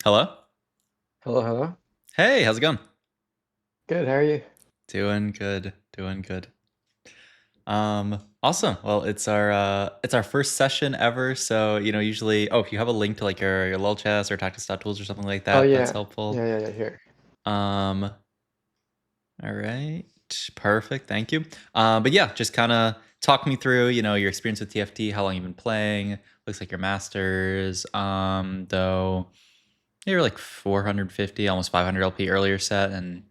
Hello? Hello, hello. Hey, how's it going? Good, how are you? Doing good, doing good. Awesome. Well, it's our first session ever, so usually if you have a link to like your lol chess or tactics.tools or something like Oh that, that's yeah. helpful. Yeah, here. Um, all right. Perfect, thank you. But yeah, just kind of talk me through, your experience with TFT, how long you've been playing. Looks like your masters. Though you're like 450, almost 500 LP earlier set, and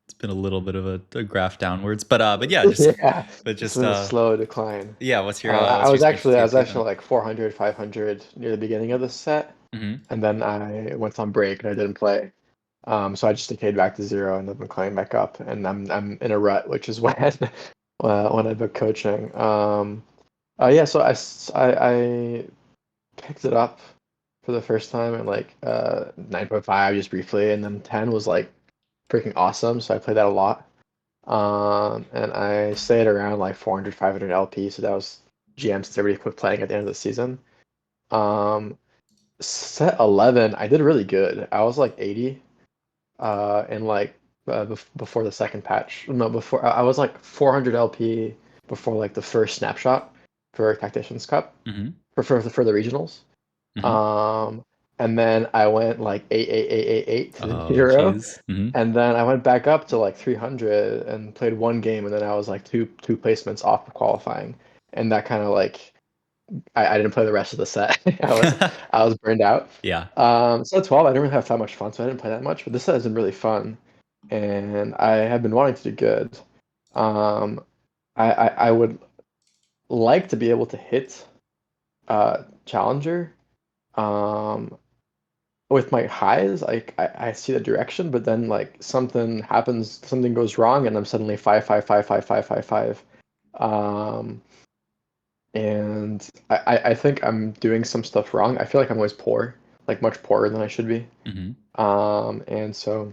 it's been a little bit of a graph downwards. But yeah, just Yeah. but It's just been a slow decline. yeah. I What's your was experience with actually I was TFT then? actually like 400, 500 near the beginning of the set, Mm-hmm. and then I went on break and I didn't play. So I just decayed back to zero and I've been climbing back up, and I'm in a rut, which is when when I've been coaching. Yeah, so I picked it up for the first time in like 9.5 just briefly, and then 10 was like freaking awesome, so I played that a lot. And I stayed around like 400, 500 LP, so that was GM since everybody quit playing at the end of the season. Um, Set 11, I did really good. I was like 80, and like before the second patch. No, before I was like 400 LP before like the first snapshot for Tacticians Cup Mm-hmm. for the regionals. Mm-hmm. Um, and then I went like 8 to Oh, zero. geez. Mm-hmm. And then I went back up to like 300 and played one game, and then I was like two placements off of qualifying, and that kind of like I didn't play the rest of the set. I was burned out. Yeah. So at 12, I didn't really have that much fun, so I didn't play that much. But this set has been really fun, and I have been wanting to do good. Um, I would like to be able to hit Challenger. Um, with my highs, like I see the direction, but then like something happens, something goes wrong, and I'm suddenly five. Um, and I think I'm doing some stuff wrong. I feel like I'm always poor, like much poorer than I should be. Mm-hmm. And so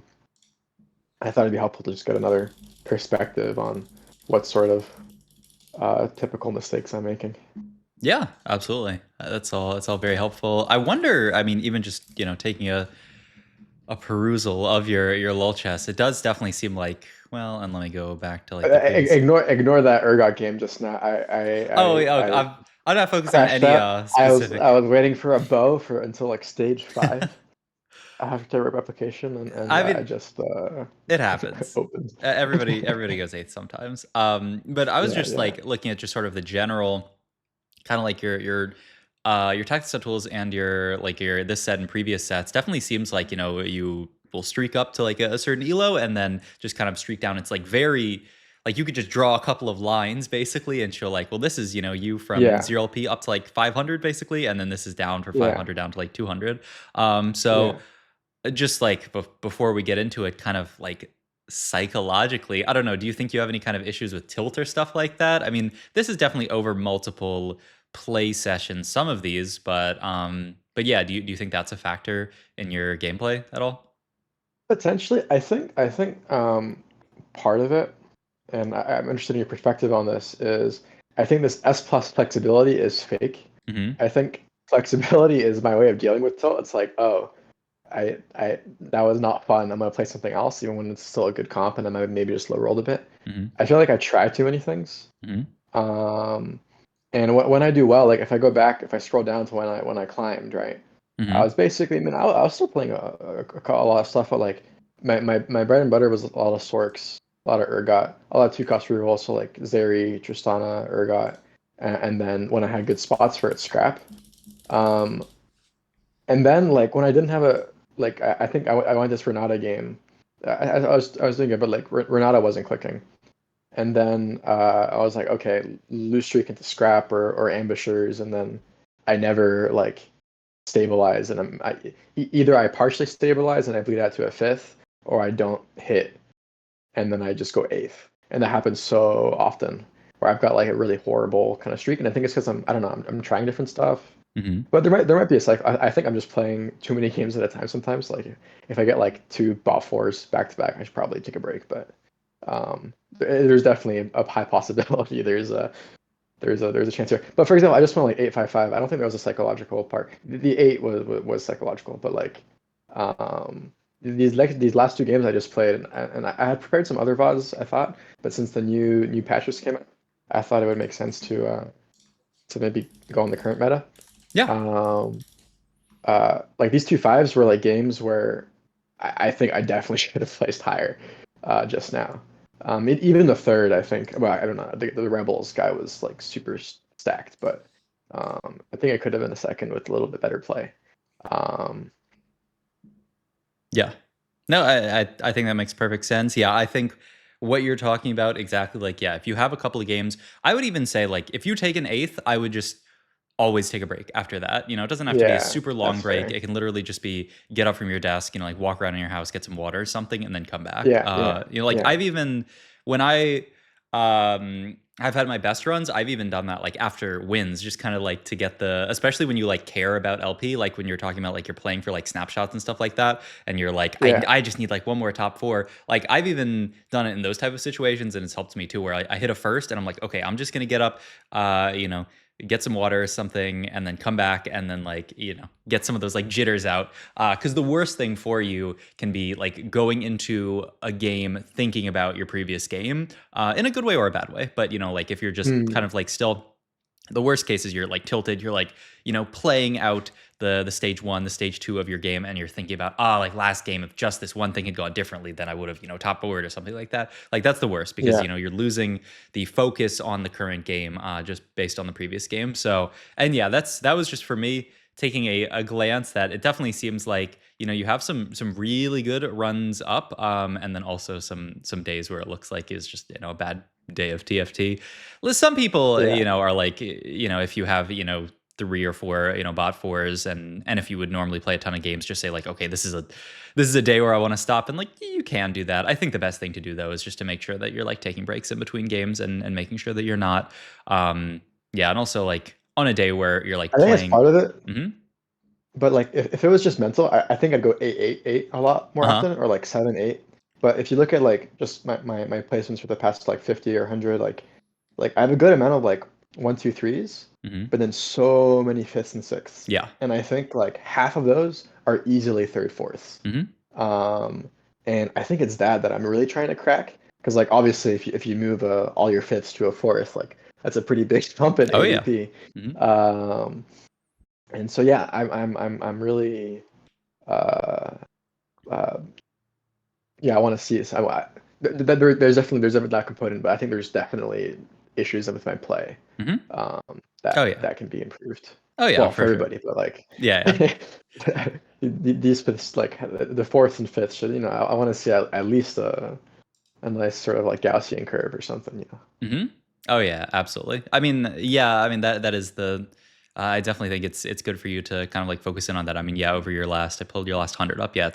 I thought it'd be helpful to just get another perspective on what sort of typical mistakes I'm making. Yeah, absolutely. That's all. That's all very helpful. I wonder. I mean, even just taking a perusal of your lol chess, it does definitely seem like well. And let me go back to like the previous. Ignore that Urgot game just now. Oh, yeah, I I'm not focused on crashed any out. I specific. was waiting for a bow for until like stage 5 after replication, and I I mean, just it happens. opened. Everybody goes eighth sometimes. But I was Yeah, just yeah, like looking at just sort of the general, kind of like your tactical tools and your this set and previous sets. Definitely seems like you will streak up to like a certain elo and then just kind of streak down. It's like very like you could just draw a couple of lines basically and show like, well, this is you from yeah, 0 LP up to like 500 basically, and then this is down for yeah, 500 down to like 200. So yeah. just like before we get into it, kind of like psychologically, I don't know. Do you think you have any kind of issues with tilt or stuff like that? I mean, this is definitely over multiple play sessions, some of these, but yeah, do you think that's a factor in your gameplay at all? Potentially, I think part of it, and I'm interested in your perspective on this, is I think this S plus flexibility is fake. Hmm. I think flexibility is my way of dealing with tilt. It's like, oh, I that was not fun. I'm gonna play something else, even when it's still a good comp, and I might maybe just low rolled a bit. Hmm. I feel like I try too many things. Hmm. Um, and when I do well, like if I go back, if I scroll down to when I climbed, right, I Hmm. was basically, I mean, I was still playing a lot of stuff, but like my bread and butter was a lot of Sorks, a lot of Urgot, a lot of two cost reroll, so like Zeri, Tristana, Urgot, and then when I had good spots for it, Scrap. Um, and then like when I didn't have a like I think I went this Renata game. I was doing it, but like Renata wasn't clicking. And then I was like, okay, lose streak into scrap or ambushers, and then I never like stabilize, and either I partially stabilize and I bleed out to a fifth, or I don't hit, and then I just go eighth, and that happens so often where I've got like a really horrible kind of streak, and I think it's because I don't know, I'm trying different stuff, Hmm. but there might be a cycle. I think I'm just playing too many games at a time sometimes. Like if I get like two bot fours back to back, I should probably take a break, but. There's definitely a high possibility. There's a chance here. But for example, I just went like 855. I don't think that was a psychological part. The eight was psychological, but like These last two games I just played, and I had prepared some other VODs, I thought, but since the new patches came out, I thought it would make sense to maybe go on the current meta. Yeah. Um, like these two fives were like games where I think I definitely should have placed higher just now. Even the third, I think. Well, I don't know. The Rebels guy was like super stacked, but I think I could have been a second with a little bit better play. Um, Yeah. No, I think that makes perfect sense. Yeah, I think what you're talking about exactly, like, yeah, if you have a couple of games, I would even say, like, if you take an eighth, I would just always take a break after that. It doesn't have to be a yeah, super long that's break. fair. It can literally just be get up from your desk, like walk around in your house, get some water or something, and then come back. Yeah, yeah, Like yeah, I've even when I've had my best runs, I've even done that like after wins, just kind of like to get especially when you like care about LP, like when you're talking about like you're playing for like snapshots and stuff like that, and you're like, I, yeah. I just need like one more top four. Like I've even done it in those type of situations, and it's helped me too, where I hit a first, and I'm like, okay, I'm just gonna get up, get some water or something, and then come back and then like get some of those like jitters out, because the worst thing for you can be like going into a game thinking about your previous game, in a good way or a bad way, but like if you're just kind Hmm. of like still, the worst case is you're like tilted, you're like playing out the stage one, the stage two of your game, and you're thinking about, like last game, if just this one thing had gone differently, then I would have top forward or something like that. Like that's the worst, because Yeah. you're losing the focus on the current game, just based on the previous game. So, and yeah, that was just for me taking a glance, that it definitely seems like you have some really good runs up, and then also some days where it looks like it's just a bad day of TFT. Some people, Yeah. are like, if you have, three or four, bot fours, and if you would normally play a ton of games, just say like, okay, this is a day where I want to stop, and like you can do that. I think the best thing to do though is just to make sure that you're like taking breaks in between games, and making sure that you're not, yeah, and also like on a day where you're like I think it's playing. part of it. Hmm. But like if it was just mental, I think I'd go 8 8 8 a lot more Uh-huh. often, or like 7 8. But if you look at like just my placements for the past like 50 or 100, like I have a good amount of like one, two, threes, Hmm. but then so many fifths and sixths. Yeah. And I think like half of those are easily third, fourths. Hmm. Um, and I think it's that I'm really trying to crack. Because like obviously if you move all your fifths to a fourth, like that's a pretty big jump in Oh yeah. ADP. Hmm. Um, and so yeah, I'm really uh, uh, yeah, I want to see. There's definitely that component, but I think there's definitely issues with my play Hmm. um, Oh that yeah. that can be improved. Oh yeah, Well, for for sure. everybody, but like Yeah, yeah. these fifths, like the fourths and fifths, should I want to see at least a nice sort of like Gaussian curve or something. Hmm. Oh yeah, absolutely. I mean, yeah, I mean that is the. I definitely think it's good for you to kind of like focus in on that. I mean, yeah, over your last, I pulled your last 100 up. Yeah,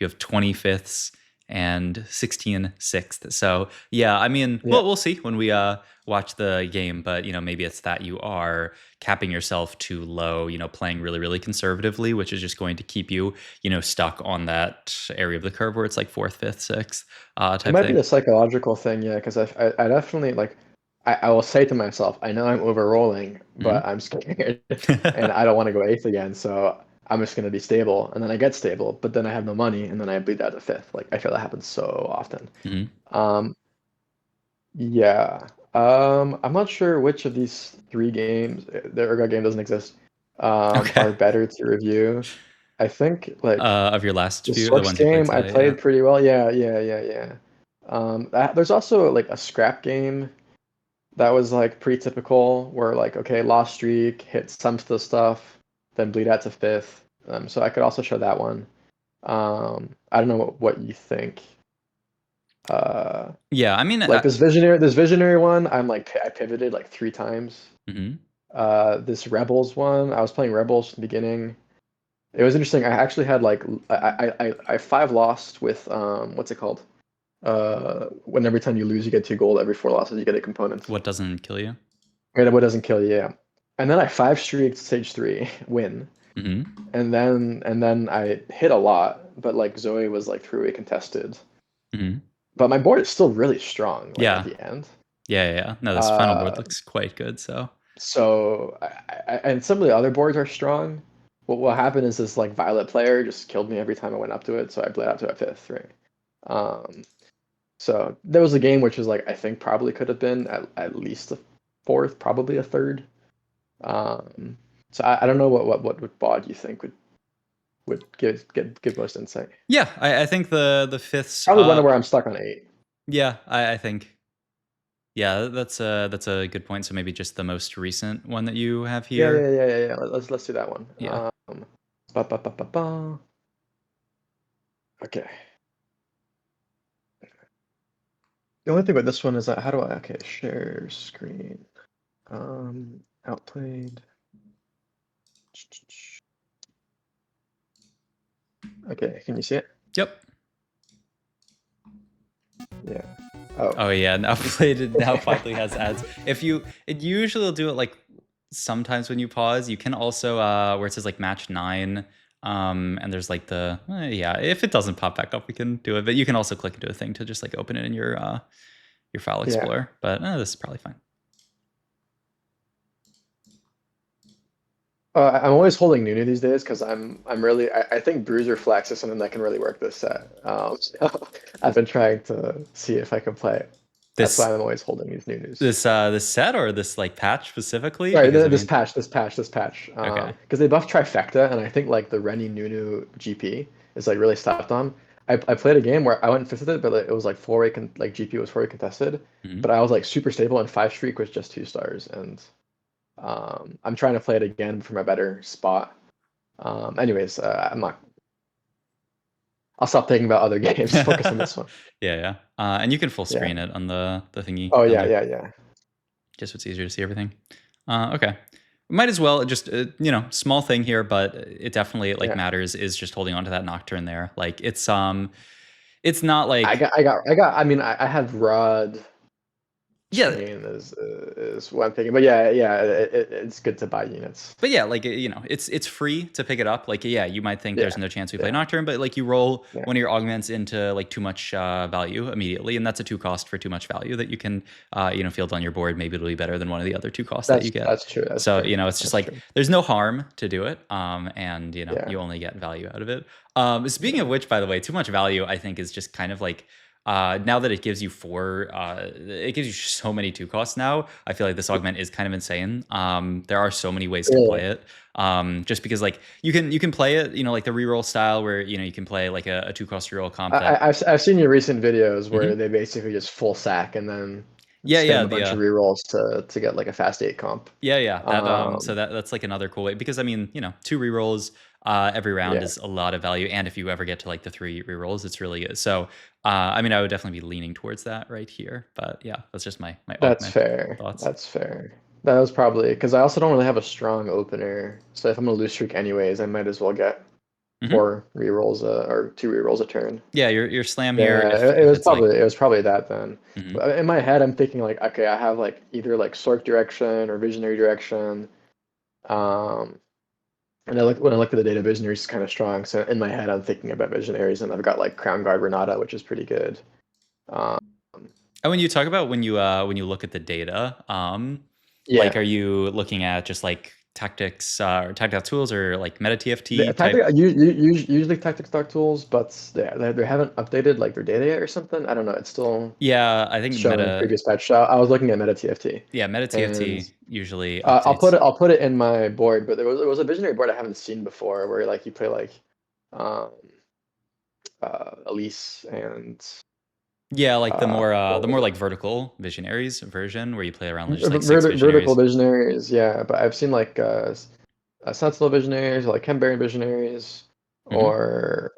you have 25ths and 16 sixths. So yeah, I mean, Yeah, we'll see when we watch the game, but maybe it's that you are capping yourself too low. Playing really really conservatively, which is just going to keep you stuck on that area of the curve where it's like fourth, fifth, sixth, it type might be thing. the psychological thing, yeah, because I definitely like I will say to myself, I know I'm over rolling, but Hmm. I'm scared and I don't want to go eighth again, so I'm just gonna be stable, and then I get stable, but then I have no money, and then I bleed out to fifth. Like I feel that happens so often. Hmm. Um, yeah. I'm not sure which of these three games, the Urgot game doesn't exist, Okay. are better to review. I think like Of your last the few, the Sorks ones you played game I today, yeah. played pretty well. Yeah, yeah, yeah, yeah. There's also like a scrap game that was like pretty typical, where like okay, lost streak, hit some of the stuff, then bleed out to fifth. So I could also show that one. I don't know what you think. Uh, Yeah, I mean, like this visionary one, I pivoted like three times. mhm. This Rebels one, I was playing Rebels from the beginning. It was interesting. I actually had like I five lost with what's it called? When every time you lose, you get two gold. Every four losses, you get a component. What doesn't kill you? Right, what doesn't kill you, yeah. And then I five streaked stage three, win. Mhm. And then I hit a lot, but like Zoe was like three-way contested. Mhm. But my board is still really strong, like at Yeah. the end. Yeah, yeah, yeah. No, this final board Uh, looks quite good, so. and some of the other boards are strong, what happened is this like Violet player just killed me every time I went up to it, so I bled out to a fifth, right? Um, so there was a game which was like I think probably could have been at least a fourth, probably a third. Um, so I don't know what bot you think would give most insight. Yeah, I think the fifths. Probably one where I'm stuck on 8. Yeah, I think. Yeah, that's a good point. So maybe just the most recent one that you have Yeah, here. yeah, yeah, yeah, yeah. Let's do that one. Yeah. Ba, ba, ba, ba, ba. Okay. The only thing with this one is that how do I okay, share screen. Outplayed. Okay, can you see it? Yep. Yeah. Oh. Oh yeah, now played now finally has ads. It usually will do it like sometimes when you pause. You can also where it says like match 9, and there's like the yeah. If it doesn't pop back up, we can do it. But you can also click into a thing to just like open it in your file Yeah. explorer. But this is probably fine. I'm always holding Nunu these days because I'm really I think Bruiser Flex is something that can really work this set. So I've been trying to see if I can play it. That's why This I'm always holding these Nunus. this set or this like patch specifically Sorry, because I this mean patch, this patch. okay. Because they buffed Trifecta, and I think like the Rennie Nunu GP is like really stopped on. I played a game where I went fifth with it, but like, it was like like GP was 4-way contested, Mhm. but I was like super stable, and 5 streak was just 2 stars, and I'm trying to play it again from a better spot. Anyways, I'm not. I'll stop thinking about other games. Focus on this one. Yeah, yeah. And you can full Yeah. screen it on the thingy Oh down yeah, there. yeah, yeah. Just so it's easier to see everything. Okay. Might as well just small thing here, but it definitely like Yeah. matters is just holding on to that nocturne there. Like it's not I like got, I got, I got. I mean, I have Rod. yeah, Chain is what I'm thinking. But yeah, yeah, it's good to buy units. but yeah, like it's free to pick it up. Like yeah, you might think there's Yeah, no chance we play yeah, Nocturne, but like you roll yeah. one of your augments into like too much value immediately, and that's a 2 cost for too much value that you can field on your board. Maybe it'll be better than one of the other 2 costs that you get. That's true. That's So true. it's just That's like true. there's no harm to do it, and Yeah, you only get value out of it. Speaking yeah. of which, by the way, too much value I think is just kind of like now that it gives you 4 it gives you so many 2 costs now. I feel like this augment is kind of insane. There are so many ways to play Really? it, just because like you can play it like the reroll style where you can play like a 2 cost reroll comp that I've seen your recent videos where Mhm. they basically just full sack and then Yeah, spam a the bunch of rerolls to get like a fast 8 comp. yeah, that so Um, that's like another cool way because I mean, 2 rerolls every round yeah, is a lot of value, and if you ever get to like the 3 rerolls, it's really good. So, I mean, I would definitely be leaning towards that right here, but yeah, that's just my that's augment fair. thoughts. That's fair. That was probably because I also don't really have a strong opener. So if I'm gonna lose streak anyways, I might as well get Mhm. 4 rerolls or 2 rerolls a turn. Yeah, your slam here Yeah, if it's like it was probably that then. mhm. But in my head, I'm thinking like, okay, I have like either like Sork direction or Visionary direction. Um, and when I looked at the data, Visionaries is kind of strong. So in my head, I'm thinking about Visionaries, and I've got like Crown Guard Renata, which is pretty good. Um, And when you talk about when you look at the data, like yeah, are you looking at just like tactics or tactical tools or like meta the TFT tactic, type? usually Tactics Dark tools, but they haven't updated like their data yet or something. I don't know. It's still Yeah, I think showing meta previous patch. So I was looking at Meta TFT, yeah, meta and TFT usually updates. I'll put it in my board, but there was a visionary board I haven't seen before where like you play like um Elise and Yeah, like the what more was like it? vertical visionaries version where you play around just like 6 Vertical visionaries. visionaries, yeah, but I've seen like Sentinel visionaries, or like Chembarian visionaries, Mhm. or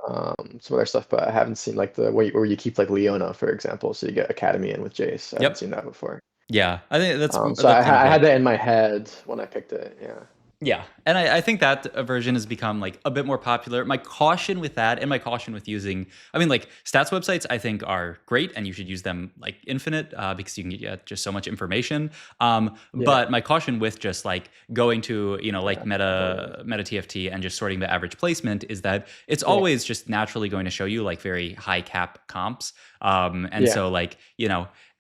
some other stuff, but I haven't seen like the where you keep like Leona, for example, so you get Academy in with Jace. I haven't Yep. seen that before. Yeah. I think So that's kind of I had like that in my head when I picked it. Yeah. yeah, and I think that version has become like a bit more popular. My caution with that, and my caution with using, I mean, like stats websites, I think are great, and you should use them like infinite because you can get just so much information. Yeah. But my caution with just like going to like Totally. meta TFT and just sorting the average placement is that it's Yeah. always just naturally going to show you like very high cap comps. And Yeah. so like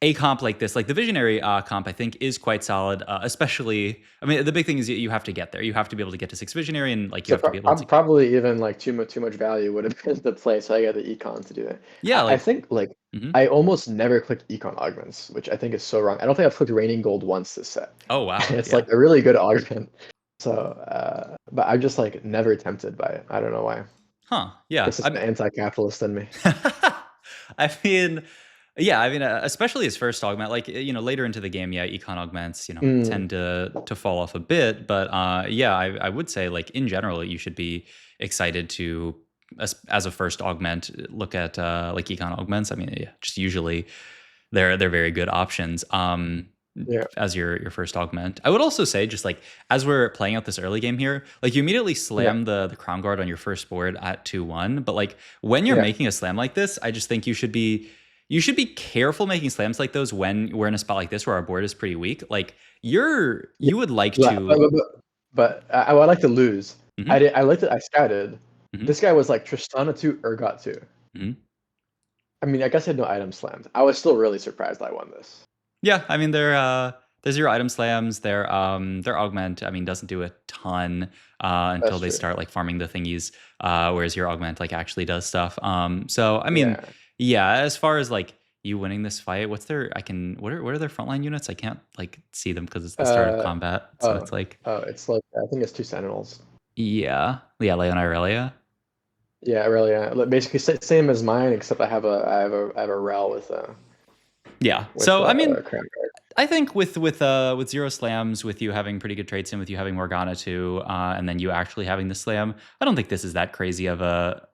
a comp like this, like the Visionary comp, I think is quite solid. Especially, I mean, the big thing is you have to get there. You have to be able to get to 6 Visionary, and like you So have to be able to. probably even like too much value would have been the play. So I got the econ to do it. Yeah, I like. think like Mhm. I almost never click econ augments, which I think is so wrong. I don't think I've clicked raining gold once this set. Oh wow, It's yeah, like a really good augment. So, but I'm just like never tempted by it. I don't know why. huh, yeah. It's just I'm. the anti-capitalist in me. I mean, yeah, I mean, especially as first augment, like later into the game, yeah, econ augments, Mm, tend to fall off a bit, but yeah, I would say like in general, you should be excited to as a first augment look at like econ augments. I mean, yeah, just usually they're very good options. yeah, As your first augment. I would also say just like as we're playing out this early game here, like you immediately yeah, slam the crown guard on your first board at 2-1, but like when you're yeah, making a slam like this, I just think you should be careful making slams like those when we're in a spot like this where our board is pretty weak. Like yeah. you would like But, but, to. but, but I would like to lose. Mhm, I liked it. I scouted. mhm, This guy was like Tristana 2, Urgot 2. mhm. I mean, I guess I had no item slammed. I was still really surprised I won this. Yeah, I mean they're zero item slams. Their augment, I mean, doesn't do a ton until That's they true. start like farming the thingies. Whereas your augment like actually does stuff. So I mean, Yeah. yeah, as far as like you winning this fight, what are their frontline units? I can't like see them because it's the start of Uh combat. So oh it's like oh, it's like I think it's two Sentinels. yeah, Leon Irelia. Yeah, really. Basically same as mine, except I have a Rel Yeah. with So I mean, Crown Guard. I think with zero slams, with you having pretty good traits in, with you having Morgana too, and then you actually having the slam, I don't think this is that crazy of a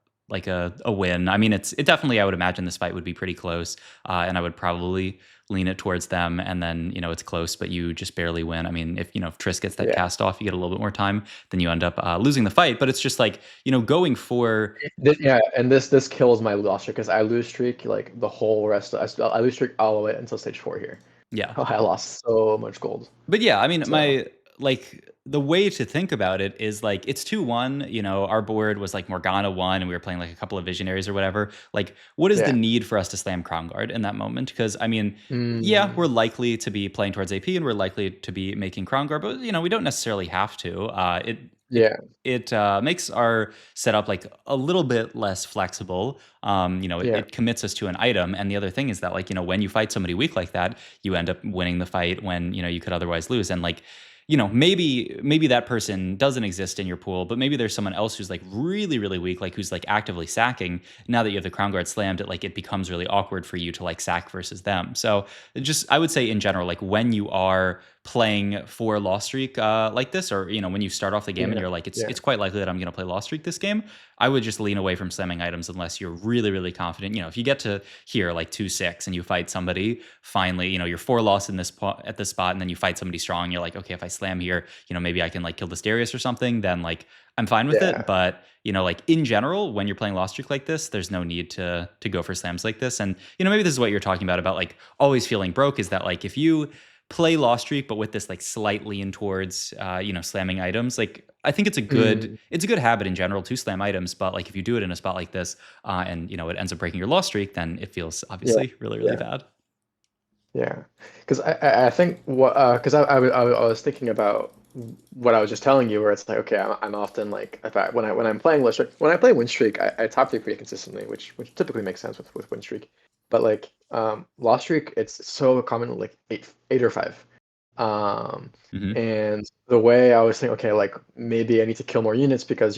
win. I mean, it definitely, I would imagine this fight would be pretty close, and I would probably lean it towards them. And then it's close, but you just barely win. I mean, if Triss gets that Yeah. cast off, you get a little bit more time, then you end up losing the fight. But it's just like going for. Yeah, and this kills my loss streak because I lose streak like the whole rest. I lose streak all the way until stage 4 here. Yeah. Oh, I lost so much gold. But yeah, I mean, So my like the way to think about it is like it's 2-1. Our board was like Morgana 1, and we were playing like a couple of visionaries or whatever. Like, what is the yeah. need for us to slam Crown Guard in that moment? Because I mean, yeah, we're Mm, likely to be playing towards AP, and we're likely to be making Crown Guard, but we don't necessarily have to. It yeah. makes our setup like a little bit less flexible. Yeah. It commits us to an item, and the other thing is that like when you fight somebody weak like that, you end up winning the fight when you could otherwise lose. And like maybe that person doesn't exist in your pool, but maybe there's someone else who's like really really weak, like who's like actively sacking. Now that you have the crown guard slammed, it becomes really awkward for you to like sack versus them. So just I would say in general, like when you are playing for loss streak like this, or when you start off the game and Yeah. you're like Yeah. it's quite likely that I'm going to play loss streak this game, I would just lean away from slamming items unless you're really really confident. If you get to here like 2-6 and you fight somebody, finally you're 4 loss in at this spot, and then you fight somebody strong, you're like, okay, if I slam here, maybe I can like kill this Darius or something, then like I'm fine with it. Yeah. But like in general, when you're playing lost streak like this, there's no need to go for slams like this. And maybe this is what you're talking about like always feeling broke, is that like if you play lost streak but with this like slight lean towards slamming items, like I think Mm, it's a good habit in general to slam items, but like if you do it in a spot like this, and it ends up breaking your loss streak, then it feels yeah. obviously really really Yeah. bad. Yeah, because I think what because I was thinking about what I was just telling you, where it's like, okay, I'm often like, if I when I'm playing List, when I play Win Streak, I top three pretty consistently, which typically makes sense with Win Streak. But like Loss Streak, it's so common, like eight or five. um Hmm. and the way I was thinking, okay, like maybe I need to kill more units because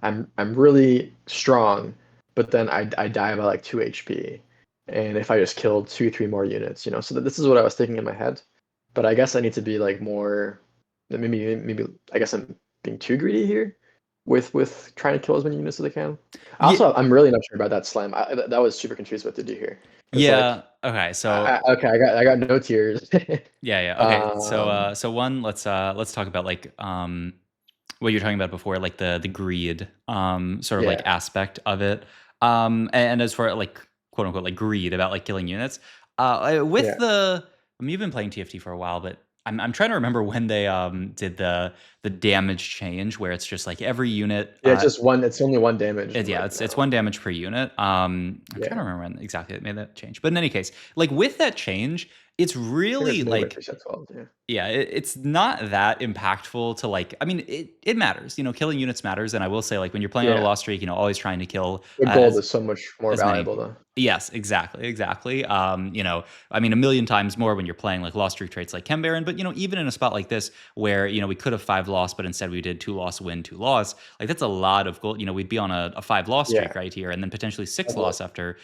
I'm really strong, but then I die by like 2 HP. And if I just killed 2 3 more units, so this is what I was thinking in my head. But I guess I need to be like more, maybe I guess I'm being too greedy here with trying to kill as many units as I can. Yeah, Also, I'm really not sure about that slam. That was super confused what to do here, because like yeah. Okay, so okay, I got no tears. yeah. Okay, so um one, let's talk about like what you're talking about before, like the greed sort of like yeah, aspect of it. And as for like quote unquote like greed about like killing units, with yeah, the I mean, you've been playing TFT for a while, but I'm trying to remember when they did the damage change where it's just like every unit Yeah, it's just one. It's only one damage yeah, right it's now. one damage per unit. I'm trying to Yeah, remember when exactly it made that change. But in any case, like with that change, it's I think really it's midway like through set 12. Yeah, yeah, it's not that impactful to like. I mean, it matters. Killing units matters, and I will say like when you're playing on a yeah. lost streak, always trying to kill The gold is so much more as many. valuable though. Yes, exactly, exactly. I mean, a million times more when you're playing like lost streak traits like Chem Baron. But even in a spot like this where we could have 5 loss, but instead we did 2 loss win, 2 loss. Like that's a lot of gold. We'd be on a 5 loss Yeah, streak right here, and then potentially six totally. loss after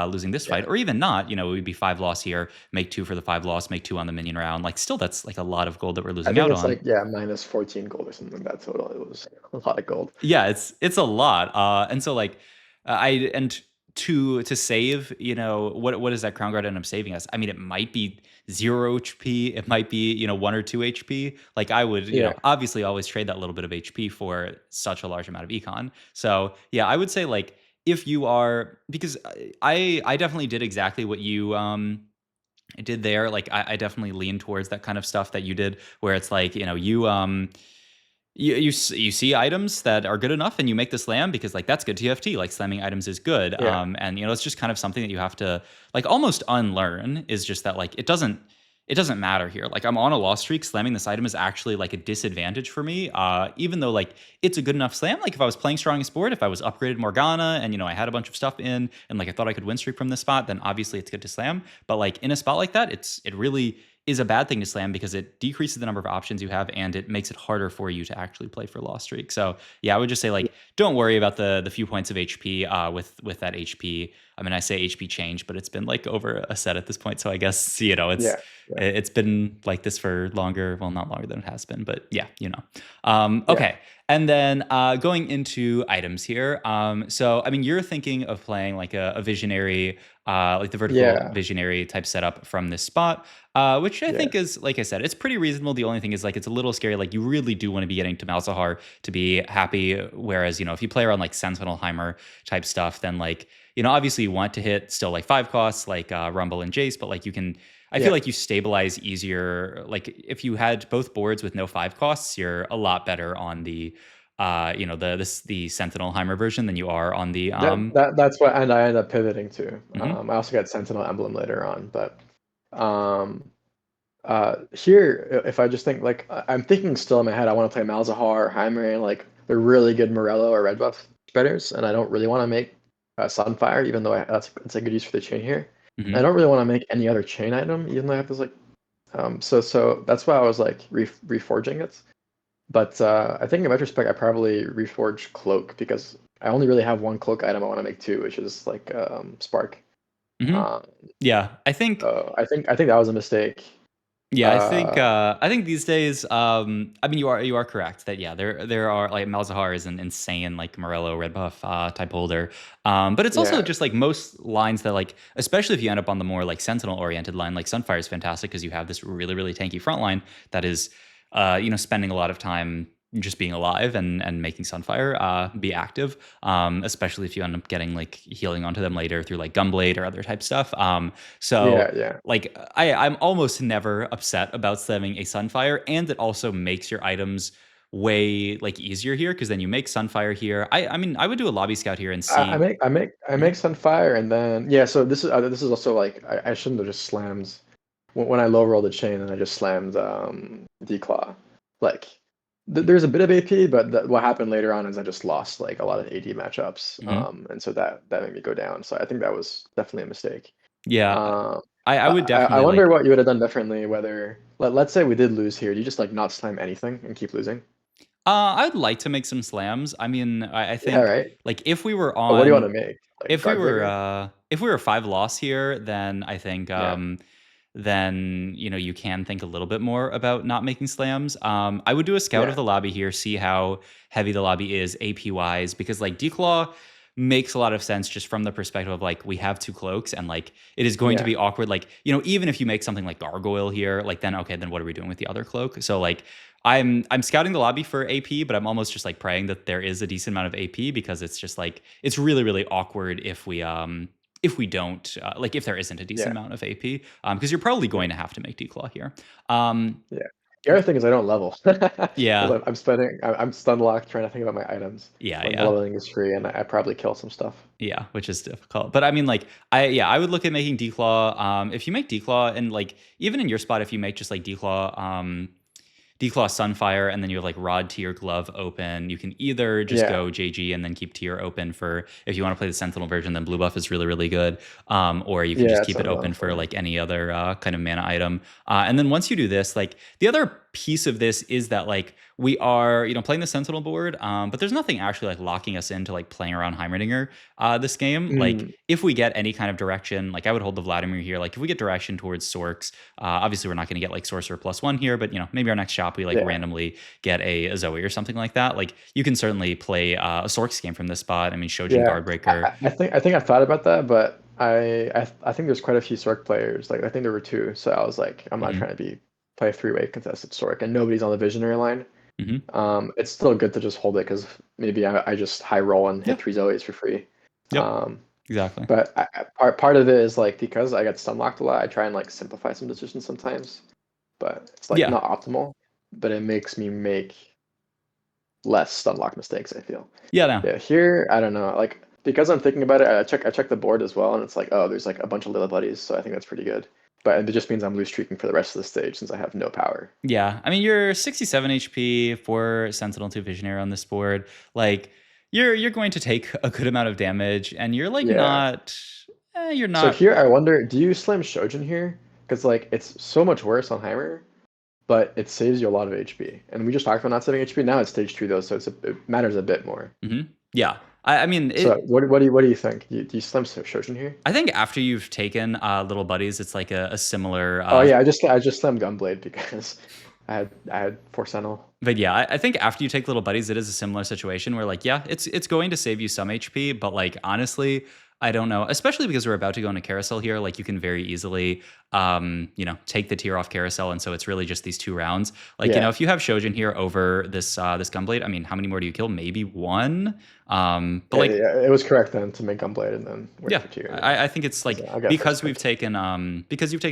losing this fight, Yeah, or even not. We'd be 5 loss here, make 2 for the 5 loss, make 2 on the minion round. Like still, that's like a lot of gold that we're I losing think out it's on. like yeah, minus 14 gold or something like that total. It was a lot of gold. Yeah, it's a lot. And so like I and to save, what does that crown guard end up saving us? I mean, it might be 0 HP, it might be, 1 or 2 HP. Like I would, Yeah, obviously always trade that little bit of HP for such a large amount of econ. So yeah, I would say like if you are because I definitely did exactly what you did there. Like I definitely lean towards that kind of stuff that you did, where it's like, you see items that are good enough and you make the slam because like that's good TFT. Like slamming items is good. yeah, And it's just kind of something that you have to like almost unlearn, is just that like it doesn't matter here. Like I'm on a loss streak, slamming this item is actually like a disadvantage for me. Even though like it's a good enough slam. Like if I was playing strongest board, if I was upgraded Morgana and I had a bunch of stuff in and like I thought I could win streak from this spot, then obviously it's good to slam. But like in a spot like that, it really is a bad thing to slam because it decreases the number of options you have and it makes it harder for you to actually play for lost streak. So yeah, I would just say like don't worry about the few points of HP with that HP. I mean, I say HP change, but it's been like over a set at this point. So I guess yeah, it's yeah, it's been like this for longer. Well, not longer than it has been, but yeah. yeah, Okay, and then going into items here. So I mean, you're thinking of playing like a visionary, like the vertical yeah, visionary type setup from this spot, which I yeah, think is, like I said, it's pretty reasonable. The only thing is like it's a little scary. Like you really do want to be getting to Malzahar to be happy. Whereas if you play around like Sentinelheimer type stuff, then like obviously you want to hit still like 5 costs like Rumble and Jace, but like you can. I feel yeah. like you stabilize easier. Like if you had both boards with no 5 costs, you're a lot better on the the Sentinelheimer version than you are on the That's what, and I end up pivoting to. mhm. I also got Sentinel Emblem later on, but um, here, if I just think like I'm thinking still in my head, I want to play Malzahar, Heimer, like the really good Morello or red buff spreaders, and I don't really want to make Sunfire, even though that's a good use for the chain here. And I Mhm. don't really want to make any other chain item, even though I have this like so that's why I was like reforging it. But I think in retrospect, I probably reforged Cloak because I only really have one Cloak item I want to make two, which is like Spark. Mhm. Uh, Yeah, I think I think that was a mistake. yeah, Uh, I think these days, I mean, you are correct that yeah, there are like Malzahar is an insane like Morello red buff type holder, but it's also yeah, just like most lines that like, especially if you end up on the more like Sentinel oriented line, like Sunfire is fantastic because you have this really really tanky front line that is, spending a lot of time just being alive and making Sunfire be active, especially if you end up getting like healing onto them later through like Gunblade or other type stuff. So yeah, yeah. like I'm almost never upset about slamming a Sunfire, and it also makes your items way like easier here because then you make Sunfire here. I mean I would do a lobby scout here and I see. make I make I Mhm, make Sunfire and then yeah. So this is also like I shouldn't have just slammed when I low rolled the chain and I just slammed Declaw. Like there's a bit of AP, but what happened later on is I just lost like a lot of AD matchups, mhm. and so that made me go down. So I think that was definitely a mistake. Yeah, Um, I would I definitely wonder like. what you would have done differently. Whether let's say we did lose here, do you just like not slam anything and keep losing? I'd like to make some slams. I mean, I Yeah, think right. like if we were But what do you want on, to make? Like Guard Breaker? if we were 5 loss here, then I think Yeah, then you can think a little bit more about not making slams. I would do a scout of yeah, the lobby here, see how heavy the lobby is AP wise, because like Declaw makes a lot of sense just from the perspective of like we have 2 cloaks and like it is going to yeah. be awkward. Like even if you make something like Gargoyle here, like then okay, then what are we doing with the other cloak? So like I'm scouting the lobby for AP, but I'm almost just like praying that there is a decent amount of AP because it's just like it's really really awkward if we if we don't, like if there isn't a decent Yeah, amount of AP, because you're probably yeah, going to have to make declaw here. Um, yeah. The other thing is I don't level because yeah, I'm stun locked trying to think about my items yeah, when the yeah. leveling is free, and I probably kill some stuff. Yeah, which is difficult. But I mean, like, I would look at making declaw. If you make declaw, and like even in your spot, if you make just like declaw, declaw sunfire, and then you have like rod to your glove open, you can either just Yeah, go JG and then keep tier open for if you want to play the sentinel version, then blue buff is really really good, or you can yeah, just that's keep what it I'm going open for for. like any other kind of mana item. And then once you do this, like the other piece of this is that like we are playing the sentinel board, but there's nothing actually like locking us into like playing around Heimerdinger this game. Like Mm, if we get any kind of direction, like I would hold the Vladimir here. Like if we get direction towards Sorks, obviously we're not going to get like Sorcerer +1 here, but maybe our next shop we like yeah, randomly get a Zoe or something like that. Like you can certainly play a Sorks game from this spot. I mean, Shojin yeah. Guardbreaker. I think I've thought about that, but I think there's quite a few Sork players. Like I think there were two, so I was like, I'm not Hmm. trying to play a three-way contested Sork, and nobody's on the visionary line. Hmm. It's still good to just hold it because maybe I just high roll and Yeah. hit three Zoes for free. Yep. Um, Exactly. but part of it is like because I get stun locked a lot, I try and like simplify some decisions sometimes, but it's like Yeah. not optimal. But it makes me make less stun lock mistakes, I feel. Yeah. No. Yeah, here I don't know. Like because I'm thinking about it, I check the board as well, and it's like, oh, there's like a bunch of little buddies, so I think that's pretty good. But it just means I'm loose streaking for the rest of the stage since I have no power. Yeah, I mean you're 67 HP for Sentinel 2 Visionary on this board. Like you're going to take a good amount of damage, and you're like Yeah. not. You're So not. here I wonder, do you slam Shojin here? Because like it's so much worse on Heimer, but it saves you a lot of HP. And we just talked about not saving HP. Now it's stage 2 though, so it matters a bit more. Yeah, I mean So it. what do you think? Do you slam Shojin here? I think after you've taken little buddies, it's like a similar. Oh yeah, I just slammed Gunblade because I had 4 Sentinel. But yeah, I think after you take little buddies, it is a similar situation where like, yeah, it's going to save you some HP, but like honestly, I don't know, especially because we're about to go into carousel here. Like you can very easily, take the tier off carousel, and so it's really just these 2 rounds. Like Yeah. if you have Shojin here over this Gunblade, I mean, how many more do you kill? Maybe one. But Yeah, like yeah, it was correct then to make Gunblade and then wait yeah, for tier. Yeah. I think it's like So I'll get because first we've pick. taken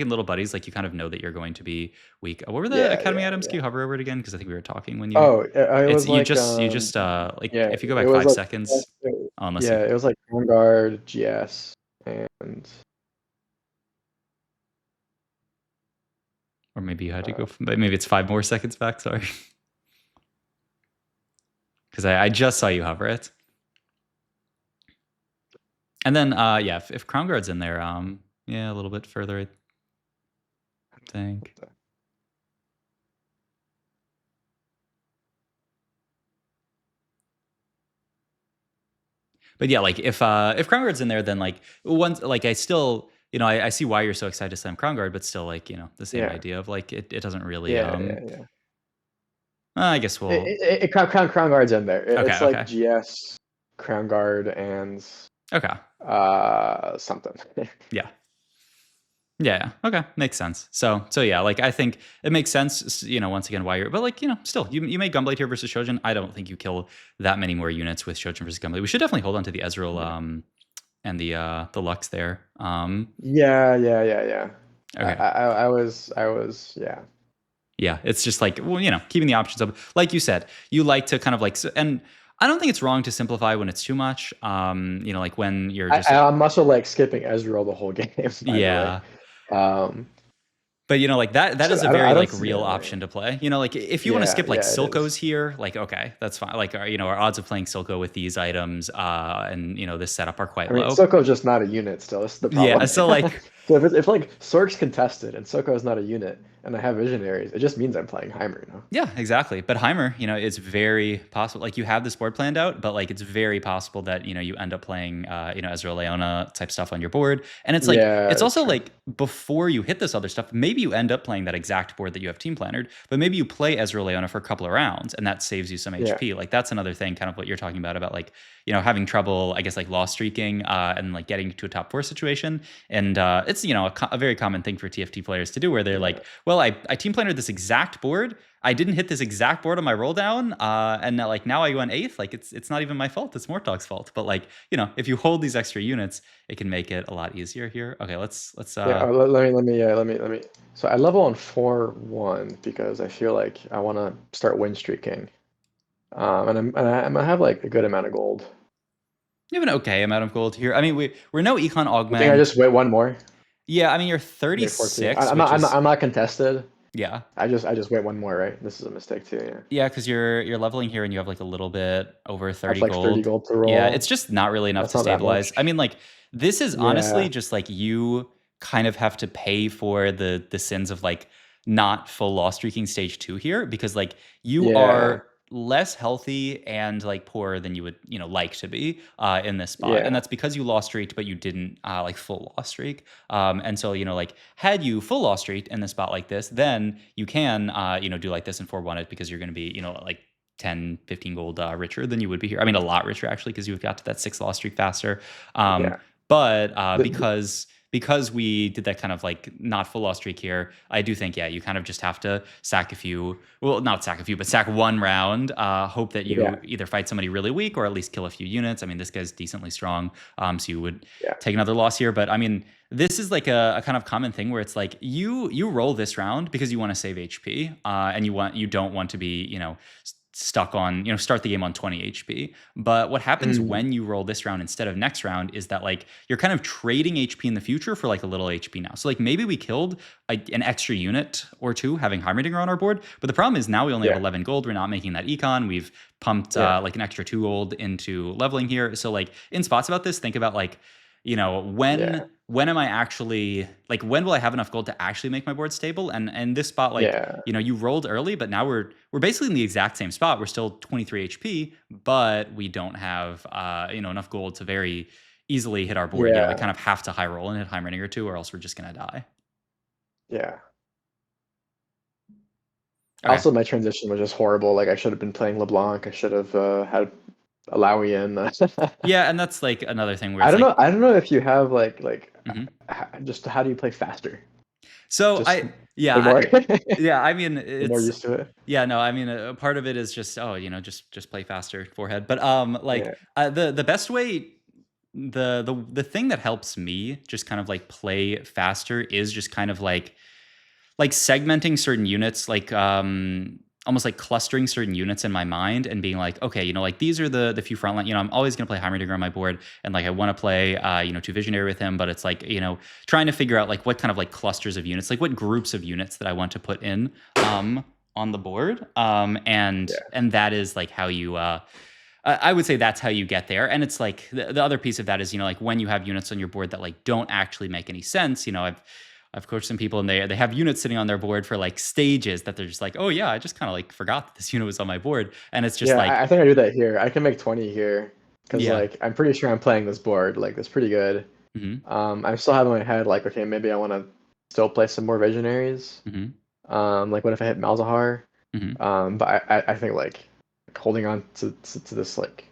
little buddies, like you kind of know that you're going to be weak. What were the Yeah, academy yeah, items? Can yeah. you hover over it again? Because I think we were talking when you. Oh, it It's was like you just like yeah, if you go it back was five like seconds. Oh, unless you yeah, it was like Vanguard, GS, and or maybe you had to uh, go. Maybe it's 5 more seconds back. Sorry, because I just saw you hover it. And then yeah, if Crown Guard's in there, yeah, a little bit further, I think. But yeah, like if Crown Guard's in there, then like once like I still I see why you're so excited to slam Crown Guard, but still like the same yeah, idea of like it doesn't really yeah, yeah, yeah. I guess we'll Crown Guard's in there. It's like okay GS, Crown Guard, and okay something. yeah. Yeah, okay, makes sense. So yeah, like I think it makes sense, once again why you're, but like still you make Gunblade here versus Shojin. I don't think you kill that many more units with Shojin versus Gunblade. We should definitely hold on to the Ezreal Yeah, and the Lux there. yeah, yeah, yeah, yeah. Okay, I was yeah. yeah, it's just like well, keeping the options open. Like you said, you like to kind of like, and I don't think it's wrong to simplify when it's too much. Like when you're just I'm also like skipping Ezreal the whole game, by the way. yeah. Um, But like that so is a I very don't like see real yeah, option to play. Like if you want to yeah, skip like yeah, it Silco's is. here, like okay, that's fine. Like our odds of playing Silco with these items and this setup are quite I mean, low. Soko's just not a unit still. This is the Yeah, problem. so like So if like Sork's contested and Soko is not a unit and I have visionaries, it just means I'm playing Heimer, you know? yeah, exactly. But Heimer, it's very possible. Like you have this board planned out, but like it's very possible that you end up playing, Ezreal Leona type stuff on your board. And it's like Yeah, it's it's also true. like before you hit this other stuff, maybe you end up playing that exact board that you have team plannered, but maybe you play Ezreal Leona for a couple of rounds, and that saves you some Yeah, HP. Like that's another thing, kind of what you're talking about like having trouble, I guess, like loss streaking and like getting to a top 4 situation. And it's it's a very common thing for TFT players to do, where they're Yeah. like, well, I team planted this exact board. I didn't hit this exact board on my roll down, and now I went eighth. Like it's not even my fault. It's Mortog's fault. But like if you hold these extra units, it can make it a lot easier here. Okay, let's Yeah, let me. So I level on 4-1 because I feel like I want to start win streaking. I'm gonna have like a good amount of gold. you have an okay amount of gold here. I mean, we're no econ You think I augment. just wait one more? Yeah, I mean you're Wait 4-2. 36, which I'm not, is I'm not contested. yeah. I just wait one more, right? This is a mistake too. Yeah. Yeah, because you're leveling here and you have like a little bit over I have 30 like 30 gold. gold to Yeah, it's roll. just not really enough That's to not that stabilize. I much. mean, like this is honestly Yeah. just like you kind of have to pay for the sins of like not full loss streaking stage 2 here, because like you Yeah. are less healthy and like poorer than you would like to be in this spot, and Yeah. that's because you lost streaked but you didn't like full loss streak. And so like had you full loss streaked in the spot like this, then you can do like this and 4-1 it, because you're going to be like 10 15 gold richer than you would be here. I mean a lot richer actually, because you've got to that 6 loss streak faster. um, Yeah. but The, because we did that kind of like not full loss streak here, I do think, yeah, you kind of just have to sack a few. Well, not sack a few, but sack one round. Hope that yeah. you either fight somebody really weak or at least kill a few units. I mean, this guy's decently strong, so you would Yeah. take another loss here. But I mean, this is like a kind of common thing where it's like you roll this round because you want to save HP, and you don't want to be stuck on start the game on 20 HP. But what happens Mm, when you roll this round instead of next round is that like you're kind of trading HP in the future for like a little HP now. So like maybe we killed an extra unit or two having Heimerdinger on our board, but the problem is now we only have yeah. 11 gold. We're not making that econ. We've pumped Yeah. like an extra 2 gold into leveling here. So like in spots about this, think about like Yeah. when am I actually like when will I have enough gold to actually make my board stable? And this spot, like Yeah. you rolled early, but now we're basically in the exact same spot. We're still 23 HP, but we don't have enough gold to very easily hit our board. We Yeah. kind of have to high roll and hit Heimerdinger or two, or else we're just gonna die. Yeah. Okay. Also, my transition was just horrible. Like I should have been playing LeBlanc. I should have had Alawi in. Yeah, and that's like another thing where I it's don't like know. I don't know if you have mhm. just how do you play faster? So Just yeah, be more yeah, I mean be more it's used to it. yeah, no, I mean a part of it is just just play faster forehead. But like Yeah. the best way, the thing that helps me just kind of like play faster is just kind of like segmenting certain units, like almost like clustering certain units in my mind and being like, okay, like these are the few frontline. I'm always gonna play Heimerdinger on my board, and like I want to play two Visionary with him, but it's like trying to figure out like what kind of like clusters of units, like what groups of units that I want to put in on the board, Yeah. and that is like how you I would say that's how you get there. And it's like the other piece of that is like when you have units on your board that like don't actually make any sense. I've coached some people and they have units sitting on their board for like stages that they're just like, oh yeah, I just kind of like forgot that this unit was on my board, and it's just Yeah, like I think I do that here. I can make 20 here because yeah, like I'm pretty sure I'm playing this board. Like that's pretty good. hmm I still have in my head like okay, maybe I want to still play some more Visionaries. hmm Like what if I hit Malzahar? hmm But I think like holding on to this like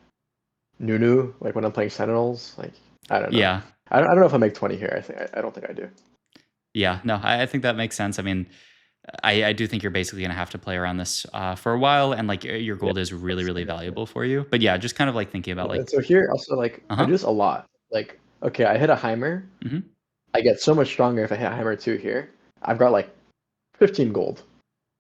Nunu like when I'm playing Sentinels like I don't know. yeah, I don't know if I make 20 here. I don't think I do. yeah. No, I think that makes sense. I mean, I do think you're basically gonna have to play around this for a while, and like your Yeah, gold is really that's really yeah. valuable for you. But yeah, just kind of like thinking about And like so here also like uh I huh, do this a lot. Like okay, I hit a Heimer. hmm I get so much stronger if I hit Heimer 2 here. I've got like 15 gold.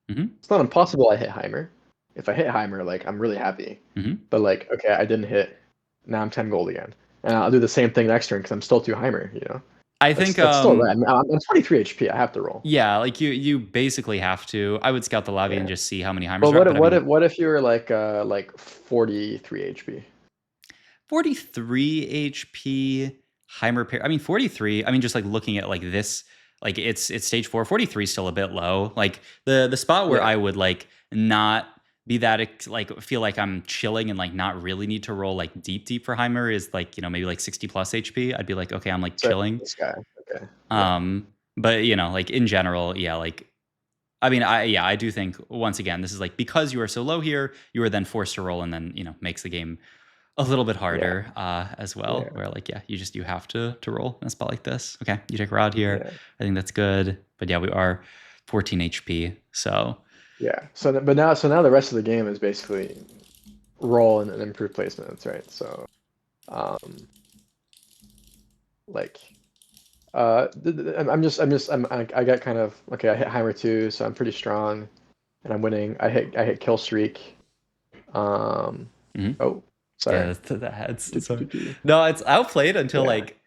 hmm It's not impossible I hit Heimer. If I hit Heimer, like I'm really happy. hmm But like, okay, I didn't hit. Now I'm 10 gold again. And I'll do the same thing next turn because I'm still 2 Heimer. I That's think that's still right. I'm 23 HP. I have to roll. yeah, like you basically have to. I would scout the lobby and Yeah. just see how many Heimers But are up. But I mean, what if you were like 43 HP? 43 HP Heimer pair. I mean, 43. I mean, just like looking at like this, like it's stage 4. 43 is still a bit low. Like the spot where Yeah. I would like not be that like feel like I'm chilling and like not really need to roll like deep for Heimer is like maybe like 60 plus HP. I'd be like, okay, I'm like So chilling. this guy. Okay. Yeah. But like in general, yeah, like I mean, I do think once again, this is like because you are so low here, you are then forced to roll, and then makes the game a little bit Yeah, harder as well, yeah, where like yeah, you have to roll in a spot like this. Okay, you take Rod here. yeah, I think that's good. But yeah, we are 14 HP. So yeah. So now the rest of the game is basically roll and improve placements, right? So um, like I got kind of okay. I hit Heimer 2, so I'm pretty strong, and I'm winning. I hit kill streak. Um, mhm. oh, Yeah, sorry. the heads. Do, do, So do, do. no, it's outplayed until Yeah, like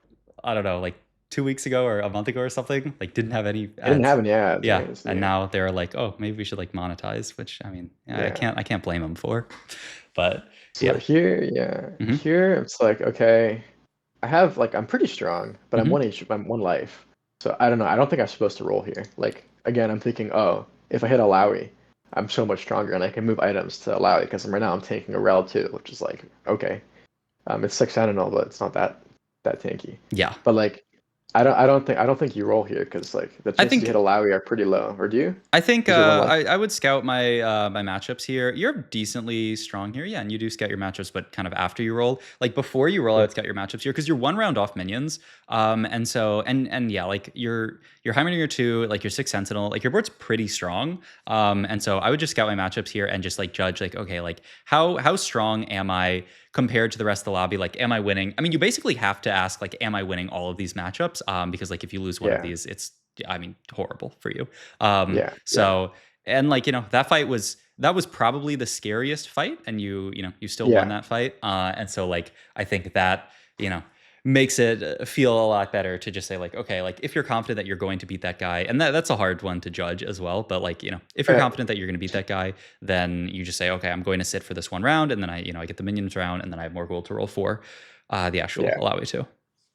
I don't know, like 2 weeks ago or a month ago or something. Like didn't have any it didn't ads. have any ads, Yeah, right? So, and yeah, now they're like, oh, maybe we should like monetize, which I mean, yeah, yeah. I can't blame them for. But So yeah. here, yeah, Hmm. here it's like okay. I'm pretty strong, but Hmm. I'm one life. So I don't know. I don't think I'm supposed to roll here. Like again, I'm thinking, oh, if I hit a Lowy, I'm so much stronger and I can move items to Lowy because right now I'm taking a Rel too, which is like okay. It's 6 Sentinel, but it's not that tanky. Yeah. But like, I don't think you roll here because like the I chances you hit think a Lowy are pretty low. Or do you? I think Because you're one life. I would scout my matchups here. You're decently strong here, yeah, and you do scout your matchups, but kind of after you roll, like before you roll, I Yeah, would scout your matchups here because you're 1 round off minions, and so and yeah, like your Hymen your 2, like your 6 Sentinel, like your board's pretty strong, and so I would just scout my matchups here and just like judge like okay, like how strong am I compared to the rest of the lobby? Like, am I winning? I mean, you basically have to ask like, am I winning all of these matchups? Because like if you lose one of yeah, these, it's I mean horrible for you. yeah, yeah, So and like that fight that was probably the scariest fight, and you still won yeah. that fight. And so like I think that makes it feel a lot better to just say like okay, like if you're confident that you're going to beat that guy, and that's a hard one to judge as well. But like if you're Uh, confident that you're going to beat that guy, then you just say okay, I'm going to sit for this 1 round, and then I get the minions round, and then I have more gold to roll for the actual yeah, allow me to.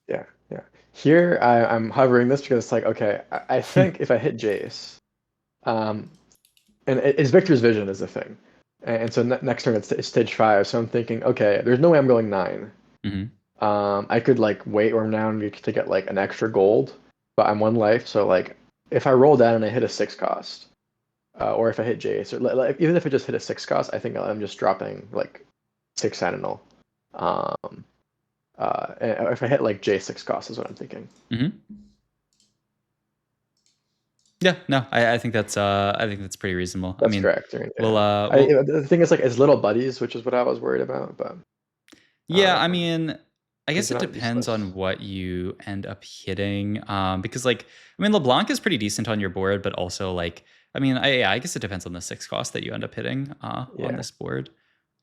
yeah, yeah. Here I'm hovering this because it's like okay, I think if I hit Jace, um, and it's Victor's vision is the thing, and so next turn it's stage 5. So I'm thinking okay, there's no way I'm going 9. Hmm. I could like wait or down to get like an extra gold, but I'm one life, so like if I roll down and I hit a 6 cost, or if I hit Jace, or like, even if I just hit a 6 cost, I think I'm just dropping like 6 Sentinel. Um, and if I hit like J6 cost is what I'm thinking. Hmm. Yeah, no, I think that's pretty reasonable. I That's mean, correct. Right? Yeah. The thing is like it's little buddies, which is what I was worried about, but yeah, I um, mean, I these guess are it not depends useless. on what you end up hitting. Because like, I mean, LeBlanc is pretty decent on your board, but also like, I mean, yeah, I guess it depends on the 6 cost that you end up hitting on Yeah. this board. Is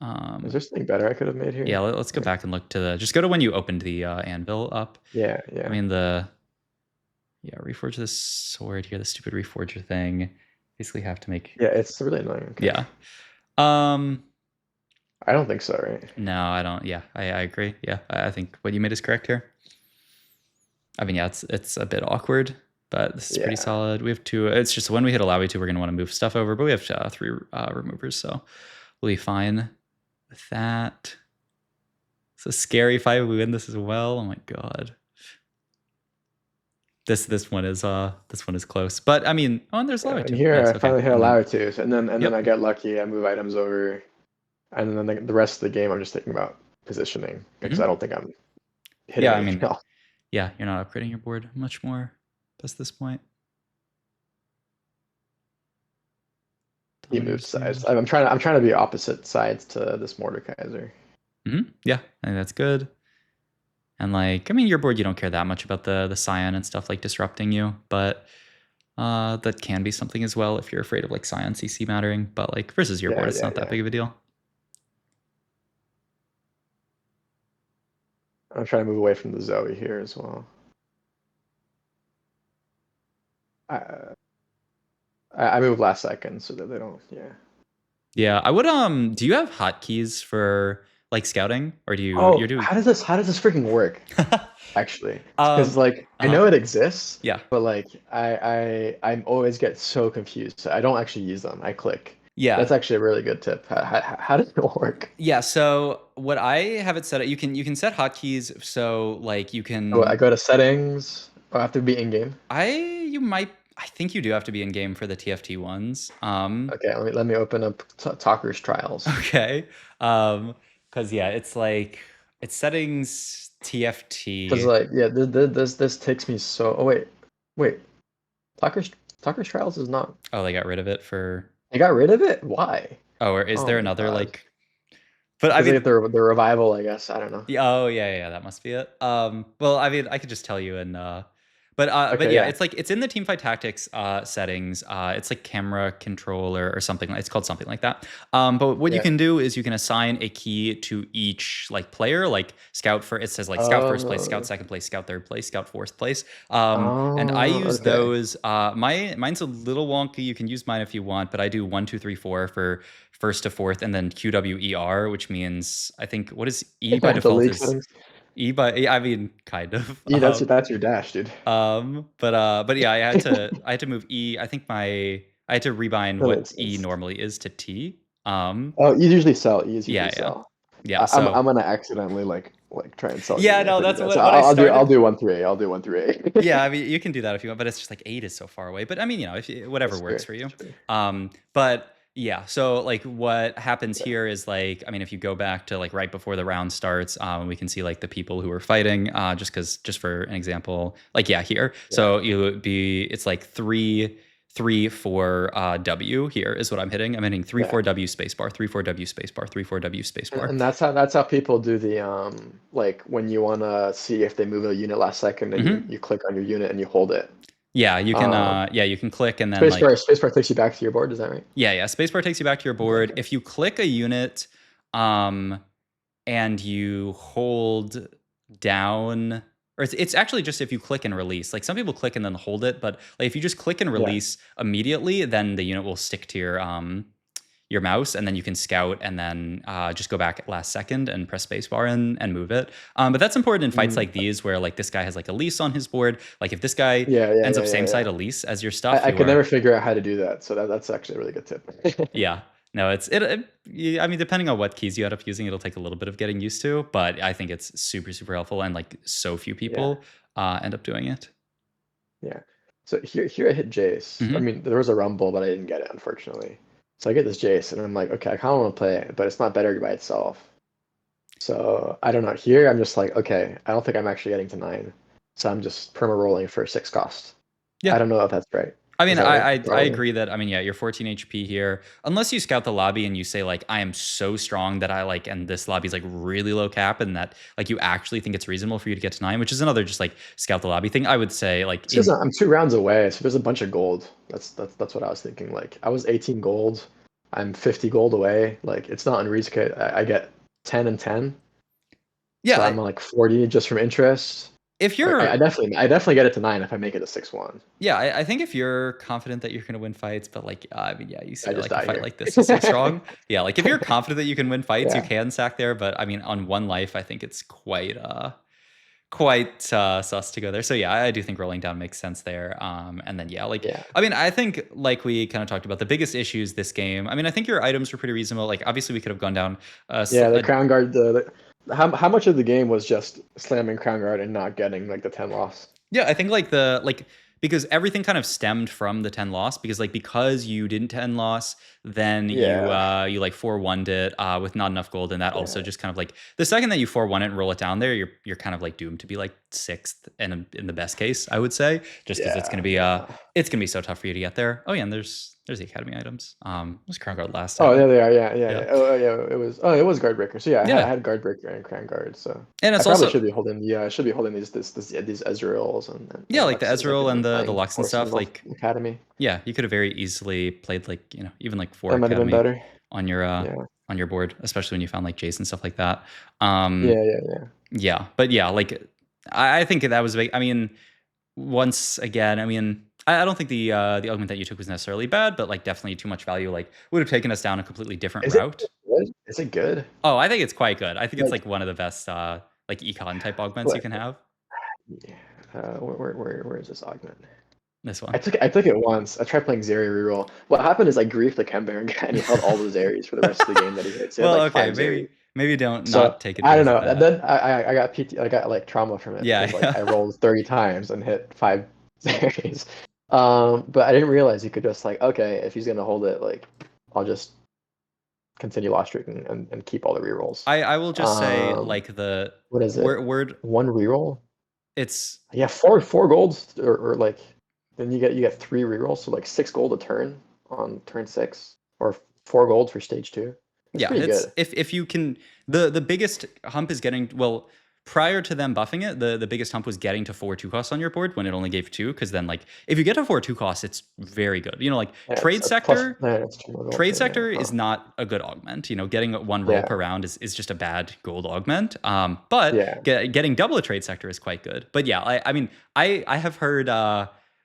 Um, there something better I could have made yeah, here? let's go back and look to just go to when you opened the anvil up. Yeah, I yeah, mean, reforge this sword here, the stupid reforger thing. Basically have to make, yeah. It's really annoying. Okay. yeah. Um, I don't think so, right? no, I don't. Yeah, I agree. Yeah, I think what you made is correct here. I mean, yeah, it's a bit awkward, but this is pretty Yeah. solid. We have 2. It's just when we hit allow to, we're going to want to move stuff over, but we have 3 removers, so we'll be fine with that. It's a scary fight. We win this as well. Oh my god. This one is close, but I mean, oh, and there's Yeah, allow and to. here I Nice, okay, finally hit and then allow to, so, and then I yep, get lucky. I move items over, and then the rest of the game I'm just thinking about positioning because I hmm don't think I'm hitting yeah. I anything mean, else. yeah, you're not upgrading your board much more past this point. He Totally moved sides. understand. I'm trying to be opposite sides to this Mordekaiser. Yeah, I think that's good. And like, I mean, your board, you don't care that much about the Scion and stuff like disrupting you, but that can be something as well if you're afraid of like Scion CC mattering. But like versus your board, Yeah, it's yeah, not that yeah. big of a deal. I'm trying to move away from the Zoe here as well. I I moved last second so that they don't. Yeah. Yeah, I would do you have hotkeys for like scouting, or do you're Oh, doing how does this freaking work? Actually, because um like I uh-huh. know it exists, Yeah. but like I always get so confused. So I don't actually use them. I click. Yeah. That's actually a really good tip. How does it work? Yeah, so what I have it set up, you can set hotkeys so like you Oh, I can go to settings. Oh, I have to be in game. I think you do have to be in game for the TFT ones. Okay, let me open up Talker's Trials. Okay. Um, Because yeah, it's like it's settings Because TFT. like yeah, this takes me so. Oh wait, Tucker's Trials is not. Oh, they got rid of it for. They got rid of it. Why? Oh, or is Oh there my another god. like? But I Because they mean, get the revival, I guess. I don't know. oh yeah, that must be it. Well, I mean, I could just tell you and but Okay, yeah, yeah, it's like it's in the teamfight tactics settings. It's like camera controller or something. It's called something like that. But what you yeah. can do is you can assign a key to each like player, like scout for it says like scout first place, scout second place, scout third place, scout fourth place. And I use Okay. those. Mine's a little wonky. You can use mine if you want, but I do 1, 2, 3, 4 for first to fourth, and then QWER, which means I think what is E by The default league is settings. I mean kind of. E, that's your dash, dude. But yeah, I had to move E. I think I had to rebind That what makes E sense. normally is to T. Oh, you usually sell. You usually Yeah, yeah. sell. Yeah, I'm so gonna accidentally like try and sell yeah, you no, if I do that's that. So what I I'll started. do 1 through 8. I'll do 1 through 8. Yeah, I mean, you can do that if you want, but it's just like 8 is so far away. But I mean, if whatever That's works fair. for you. That's fair. But yeah, so like what happens Yeah. here is like, I mean, if you go back to like right before the round starts, we can see like the people who are fighting, just for an example, like yeah, here. Yeah. So you would be, it's like 3, 3, 4 W here is what I'm hitting. I'm hitting three Yeah. four W spacebar, 3, 4 W spacebar, 3, 4 W spacebar. And that's how people do the like when you wanna see if they move a unit last second and Hmm. you click on your unit and you hold it. Yeah, you can Um, you can click and then like spacebar takes you back to your board. Is that right? yeah. Spacebar takes you back to your board. Okay. If you click a unit, um, and you hold down, or it's actually just if you click and release. Like some people click and then hold it, but like if you just click and Yeah. release immediately, then the unit will stick to your mouse, and then you can scout and then just go back at last second and press spacebar and move it. But that's important in fights Mm. like these where like this guy has like a lease on his board. Like if this guy ends up same side Yeah. a lease as your stuff, I you could are never figure out how to do that, so that's actually a really good tip. yeah. No, I mean, depending on what keys you end up using, it'll take a little bit of getting used to, but I think it's super, super helpful, and like so few Yeah, people end up doing it. yeah. So here I hit Jace. I Hmm. mean, there was a rumble, but I didn't get it, unfortunately. So I get this Jace, and I'm like, okay, I kind of want to play it, but it's not better by itself. So I don't know. Here I'm just like, okay, I don't think I'm actually getting to 9. So I'm just perma rolling for 6 cost. I Yeah. don't know if that's right. I Is mean, that right? I Probably. agree that I mean, yeah, you're 14 HP here. Unless you scout the lobby and you say like I am so strong that I like, and this lobby is like really low cap, and that like you actually think it's reasonable for you to get to 9, which is another just like scout the lobby thing. I would say like It's because in I'm 2 rounds away, so there's a bunch of gold. That's what I was thinking. Like I was 18 gold. I'm 50 gold away. Like it's not unreasonable. I get 10 and 10. So yeah, I'm on like 40 just from interest. if Like you're I definitely get it to 9 if I make it a 6-1. yeah, I think if you're confident that you're going to win fights, but like, I mean, yeah, you I say just like a die fight here. like this is so strong. Yeah, like if you're confident that you can win fights, you Yeah, can sack there. But I mean, on one life, I think it's quite sus to go there. So yeah, I do think rolling down makes sense there. And then yeah, like yeah, I mean, I think like we kind of talked about the biggest issues this game. I mean, I think your items were pretty reasonable. Like obviously, we could have gone down yeah. The crown guard. How much of the game was just slamming crown guard and not getting like the 10 loss? yeah, I think like because everything kind of stemmed from the 10 loss, because you didn't 10 loss, then Yeah, you like 4-1'd it with not enough gold, and that also yeah, just kind of like the second that you 4-1 it and roll it down there, you're kind of like doomed to be like sixth in the best case, I would say, just because yeah. it's gonna be so tough for you to get there. Oh yeah, and there's the academy items. There's crown guard last Oh, time. yeah, they are. Yeah, yeah, Yeah. yeah. Oh, yeah. It was guard breaker. So yeah, I Yeah. had guard breaker and crown guard. So And I it's probably also should be holding. Yeah, I should be holding these Ezreals yeah, and like the Luxes. I've Ezreal been and the playing Lux and Force and stuff. Wolf Like Academy. yeah, you could have very easily played like, even like four That might have been academy better. on Yeah, your board, especially when you found like Jace and stuff like that. yeah. Yeah, but yeah, like I think that was big. I mean, once again, I mean, I don't think the augment that you took was necessarily bad, but like definitely too much value. Like would have taken us down a completely different Is it route. good? Is it good? Oh, I think it's quite good. I think it's Like, like one of the best like econ type augments you what? can have. Yeah. Where is this augment? This one. I took it once. I tried playing Zeri reroll. What happened is I griefed the Chem guy and he held all those Zeris for the rest of the game that he hit. So he had Well, like okay, 5 Zeris. maybe don't So not take it I don't because of know. And that. then I got I got like trauma from it Yeah, because like I yeah. rolled 30 times and hit 5 series. But I didn't realize you could just like, okay, if he's gonna hold it, like I'll just continue loss streaking and keep all the rerolls. I will just say Um, like the what is it? word One reroll? it's Yeah, four golds or like then you get three rerolls, so like 6 gold a turn on turn 6, or 4 gold for stage 2. That's yeah, pretty it's good. if you can the biggest hump is getting well prior to them buffing it, the biggest hump was getting to 4 2 costs on your board when it only gave 2 because then like if you get to 4 2 costs, it's very good. You know, like Yeah, trade it's plus sector yeah, it's 2 more gold Trade too. Yeah, sector is not a good augment. You know, getting one roll per yeah, round is just a bad gold augment. But yeah. getting double a trade sector is quite good. But yeah, I mean, I have heard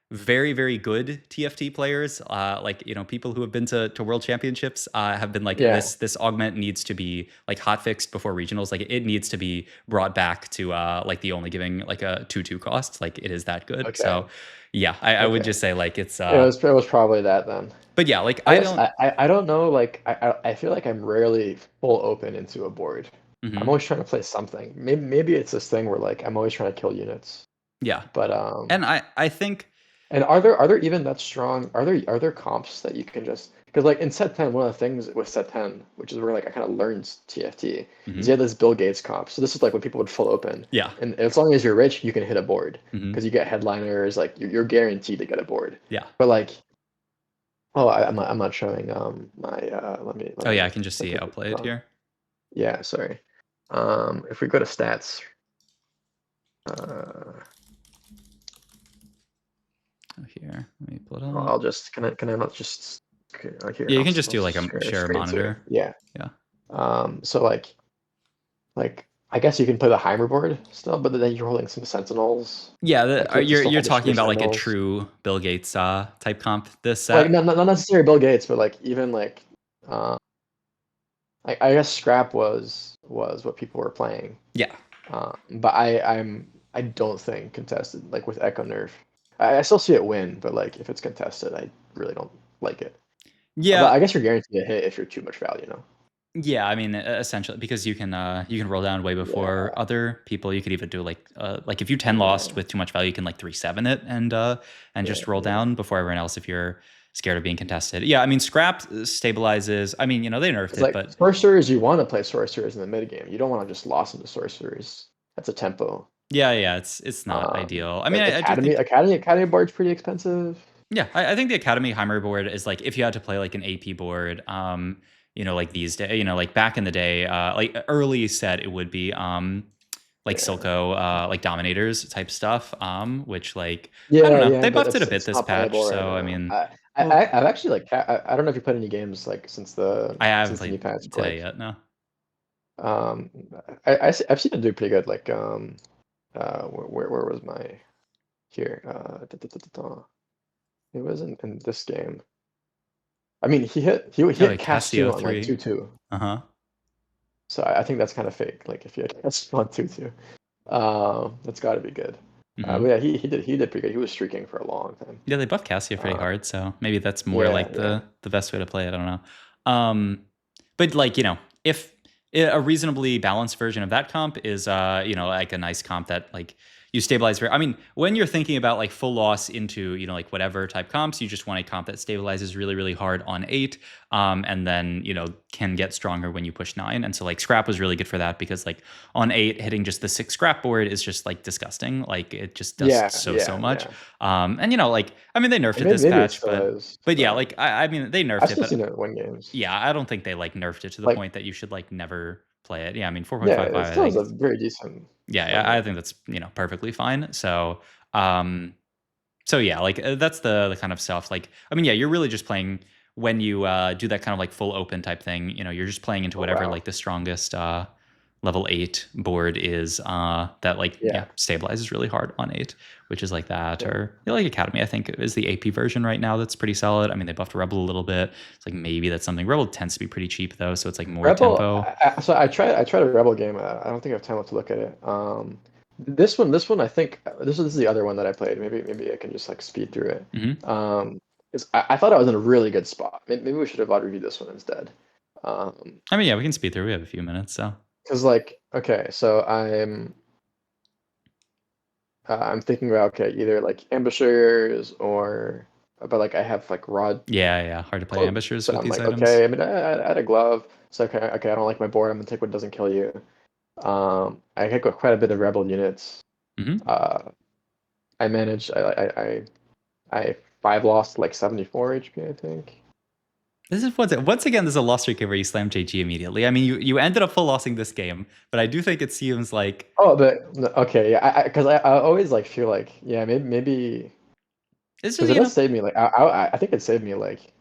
very very good TFT players, like you know people who have been to world championships, have been like Yeah. this augment needs to be like hot fixed before regionals. Like it needs to be brought back to like the only giving like a 2 2 cost. Like it is that good. Okay. So yeah, I would Okay. just say like it's It was probably that then. but yeah, like I I guess don't. I don't know. Like I feel like I'm rarely full open into a board. I'm Mhm. always trying to play something. Maybe it's this thing where like I'm always trying to kill units. Yeah. But And I think and are there even that strong? Are there comps that you can just because like in set 10, one of the things with set 10, which is where like I kind of learned TFT, is mhm. you have this Bill Gates comp. So this is like when people would full open, Yeah. and as long as you're rich, you can hit a board Mhm. because you get headliners. Like you're guaranteed to get a board. Yeah. But like, oh, I'm not showing my let Oh yeah, me I can just let see me outplayed here. yeah, sorry. If we go to stats, uh, Oh, here, let me pull it up. I'll just can I not just okay, here Yeah, you I'll can just I'll do like a share share screen too. monitor. Yeah. Yeah. So like I guess you can play the Heimer board still, but then you're holding some Sentinels. Yeah, Like you have to still you're hold talking your about like a Sentinels. true Bill Gates type comp this Like set. not necessarily Bill Gates, but like even like uh, I guess Scrap was what people were playing. Yeah. But I don't think contested like with Echo Nerf. I still see it win, but like if it's contested, I really don't like it. But Yeah. I guess you're guaranteed a hit if you're too much value, no? Yeah, I mean, essentially, because you can roll down way before Yeah, other people. You could even do like if you 10 lost yeah, with too much value, you can like 3-7 it and yeah, just roll yeah. down before everyone else if you're scared of being contested. Yeah, I mean, scrap stabilizes. I mean, you know, they nerfed Because it, like but sorcerers, you want to play sorcerers in the mid game. You don't want to just lost into sorcerers. That's a tempo. yeah, yeah, it's not ideal. I mean, I do think Academy board's pretty expensive. yeah, I think the Academy Heimer board is like if you had to play like an AP board, you know, like these days, you know, like back in the day, like early set, it would be like Yeah, Silco, like Dominators type stuff, which like I don't yeah, know, yeah. they But buffed it a it's bit it's this not patch, playable right so I now. mean, I well, I I've actually like I don't know if you played any games like since the I haven't since the new played patch, but today like yet. No, um I've seen it do pretty good. Like where was my here it was in this game. I mean, he oh, hit like cast Casio 2 on like 3. 2-2. Uh huh. So I think that's kind of fake. Like if you had cast 2 on 2-2, that's got to be good. But Hmm. yeah, he did pretty good. He was streaking for a long time. Yeah, they buffed Cassia pretty Uh, hard, so maybe that's more yeah, like yeah. the best way to play it. I don't know. But like you know, if a reasonably balanced version of that comp is you know like a nice comp that like you stabilize very. I mean, when you're thinking about like full loss into you know like whatever type comps, you just want a comp that stabilizes really really hard on 8, and then you know can get stronger when you push 9. And so like scrap was really good for that because like on 8 hitting just the 6 scrap board is just like disgusting. Like it just does Yeah, so yeah, much. yeah. And you know, like I mean, they nerfed And it maybe, this maybe it patch, still is, but yeah, but like I mean, they nerfed I've it, still seen but it win games. yeah, I don't think they like nerfed it to the Like, point that you should like never play it. Yeah, I mean, yeah, 4.55, it I still is think, a very decent yeah, I scoring. think that's you know perfectly fine. Um, so yeah, like that's the kind of stuff. Like, I mean, yeah, you're really just playing when you do that kind of like full open type thing. You know, you're just playing into Oh whatever wow. like the strongest level 8 board is that like yeah Yeah, stabilizes really hard on 8, which is like that. yeah. Or you know, like Academy I think is the AP version right now that's pretty solid. I mean, they buffed Rebel a little bit. It's like maybe that's something. Rebel tends to be pretty cheap though, so it's like more Rebel. tempo. So I tried a Rebel game. I don't think I have time to look at it. This one I think this is the other one that I played. Maybe I can just like speed through it. Hmm. Is I thought I was in a really good spot. Maybe we should have auto reviewed this one instead. I mean, yeah, we can speed through. We have a few minutes, so Because like okay, so I'm thinking about okay either like ambushers but like I have like rod yeah, yeah, hard to play cloak, ambushers so with I'm these like items. okay. I mean I had a glove. So okay, I don't like my board. I'm gonna take what doesn't kill you. I hit quite a bit of rebel units. Hmm. Uh, I managed. I five lost like 74 HP, I think. This is once again, there's a loss streak where you slam JG immediately. I mean, you ended up full lossing this game, but I do think it seems like Oh, but okay, yeah, because I always like feel like yeah, maybe it's just because it does save me like I think it saved me like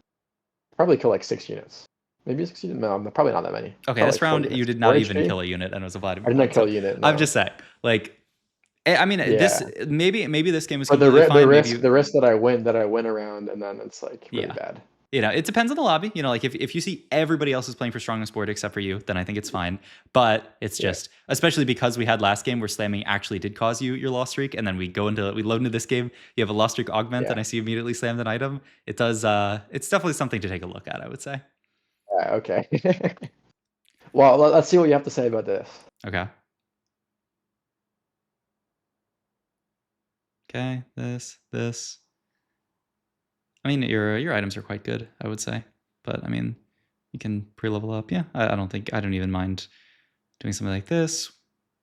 probably kill like 6 units, maybe 6 units. No, probably not that many. okay. Probably This like four round you units, did four not even HP. kill a unit, and it was a I vitamin did not point. kill So a unit. I'm No. just saying, like, I mean, this Yeah, maybe this game is but completely the fine. Maybe risk that I win around and then it's like really yeah. bad. It depends on the lobby. Like if you see everybody else is playing for strongest board except for you, then I think it's fine. But it's Yeah, just, especially because we had last game where slamming actually did cause you your loss streak, and then we load into this game, you have a loss streak augment, and yeah. I see you immediately slammed an item. It does. It's definitely something to take a look at, I would say. Okay. Well, let's see what you have to say about this. Okay. Okay. This. I mean, your items are quite good, I would say. But I mean, you can pre-level up. Yeah, I don't even mind doing something like this.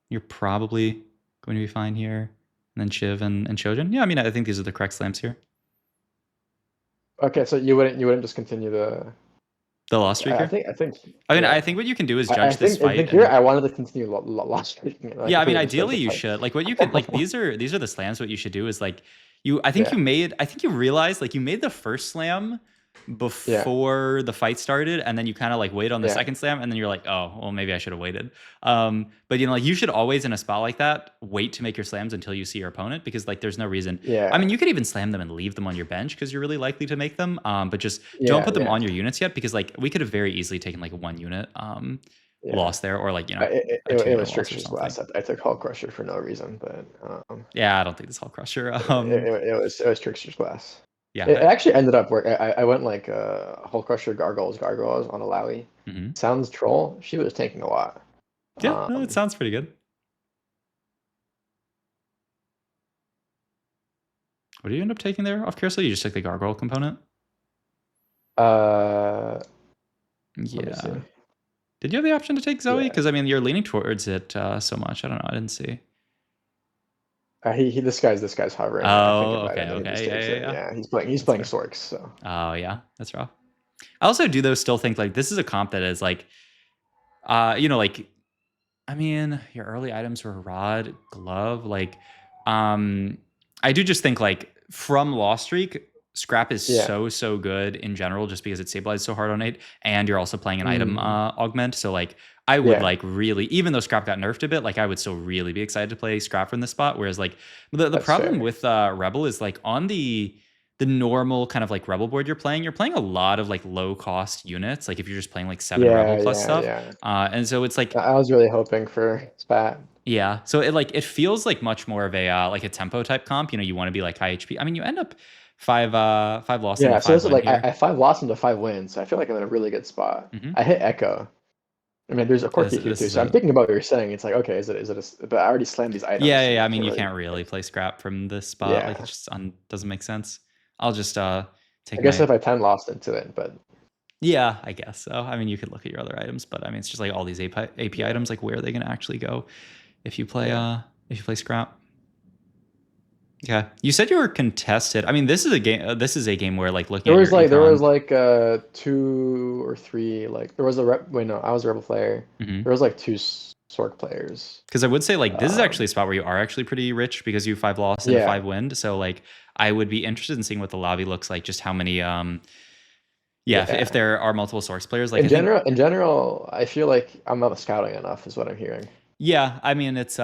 You're probably going to be fine here. And then Shiv and Shojin. Yeah, I mean, I think these are the correct slams here. Okay, so you wouldn't just continue the. The loss streak here. I think I mean, I yeah. think what you can do is judge this I fight think here and I wanted to continue lost streaking it. I yeah, I mean, completely missed ideally the you fight. should. Like what you could like these are the slams. What you should do is like you Yeah, I think you realized like you made the first slam yeah, before the fight started, and then you kind of like wait on the yeah, second slam, and then you're like, oh well, maybe I should have waited. But like you should always in a spot like that wait to make your slams until you see your opponent, because like there's no reason. I mean, yeah, you could even slam them and leave them on your bench because you're really likely to make them. But just don't yeah, put them yeah, on your units yet, because like we could have very easily taken like a 1 unit yeah. loss there, or like a two It unit was loss or Strixer's something. glass. I took Hull Crusher for no reason, but Yeah, I don't think this Hall Crusher. it was Strixer's glass. Yeah. It actually ended up where I went like Hull Crusher Gargoyles on a Lowy. Mhm. Sounds troll. She was tanking a lot. Yeah, no, it Um, sounds pretty good. What did you end up taking there off Carousel? You just took the gargoyle component? uh, let me Yeah. see. Did you have the option to take Zoe? Yeah. Because I mean, you're leaning towards it so much. I don't know. I didn't see. This guy's hovering. I think Oh, about it, okay, and then he just okay, takes it. yeah. Yeah, he's That's playing fair. Storks. So Oh, yeah, that's rough. I also do though still think like this is a comp that is like, like I mean, your early items were rod, glove. Like, I do just think like from Lost Streak, scrap is yeah. so good in general, just because it stabilized so hard on 8, and you're also playing an item Mm, augment. So like, I would yeah, like really, even though scrap got nerfed a bit, like I would still really be excited to play scrap from this spot. Whereas like the that's problem fair. with Rebel is like on the normal kind of like Rebel board you're playing a lot of like low cost units. Like if you're just playing like 7 Rebel plus stuff, Yeah. and so it's like I was really hoping for Spat. yeah. So it feels like much more of a like a tempo type comp. You want to be like high HP. I mean, you end up five loss into Yeah, so five this is win like here. I five lost into five wins. So I feel like I'm in a really good spot. Hmm. I hit Echo. I mean, there's a quirky here This too. is So I'm a thinking about what you're saying. It's like, okay, but I already slammed these items, so yeah. I I mean, can't you really. can't really play scrap from this spot. Like it Yeah, just doesn't make sense. I'll just I take guess my if I 10 lost into it, but yeah. I guess so. I mean, you could look at your other items, but I mean, it's just like all these AP yeah, items. Like where are they going to actually go yeah. if you play scrap? Yeah, you said you were contested. I mean, this is a game. This is a game where, like, looking at your There was econ. like two or three like there was a rep. Wait, no, I was a rebel player. Mhm. There was like two Sork players. Because I would say like this is actually Um, a spot where you are actually pretty rich because you have 5 loss and a yeah, 5 win. So like I would be interested in seeing what the lobby looks like, just how many yeah, if yeah. there are multiple source players. Like I think In general, I feel like I'm not scouting enough, is what I'm hearing. yeah, I mean it's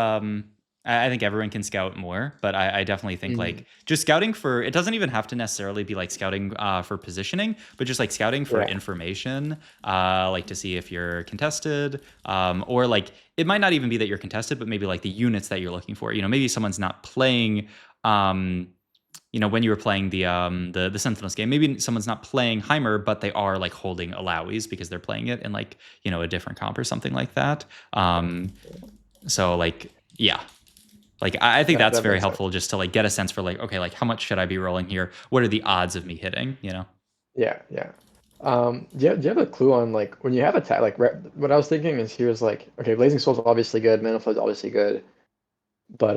I think everyone can scout more, but I definitely think Mm, like just scouting for it doesn't even have to necessarily be like scouting for positioning, but just like scouting for yeah, information, like to see if you're contested, or like it might not even be that you're contested, but maybe like the units that you're looking for. Maybe someone's not playing when you were playing the Sentinels game, maybe someone's not playing Heimer, but they are like holding Alawies because they're playing it in like, a different comp or something like that. So like, yeah, like I think that's that very makes sense. helpful just to like get a sense for like, okay, like how much should I be rolling here? What are the odds of me hitting? Yeah, yeah. Do you have a clue on like when you have attack like what I was thinking is he was like okay Blazing Soul's obviously good, Mana Flow is obviously good, but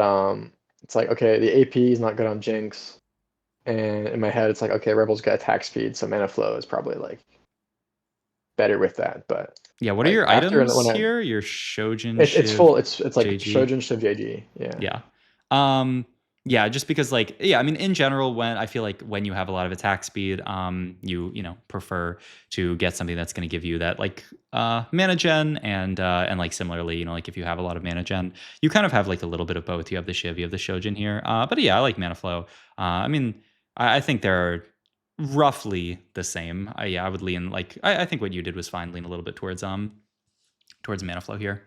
it's like okay the AP is not good on Jinx, and in my head it's like okay Rebel's got attack speed, so Mana Flow is probably like better with that, but Yeah, what are like your after items when I here? Your Shojin, it's Shiv, full it's like JG. Shojin Shiv JD yeah Yeah. Um yeah, just because like yeah, I mean in general when I feel like when you have a lot of attack speed, you know, prefer to get something that's going to give you that like mana gen and like similarly, you know, like if you have a lot of mana gen, you kind of have like a little bit of both. You have the Shiv, you have the Shojin here. But yeah, I like mana flow. I mean, I think they're roughly the same. Yeah, I would lean like I think what you did was fine, lean a little bit towards mana flow here.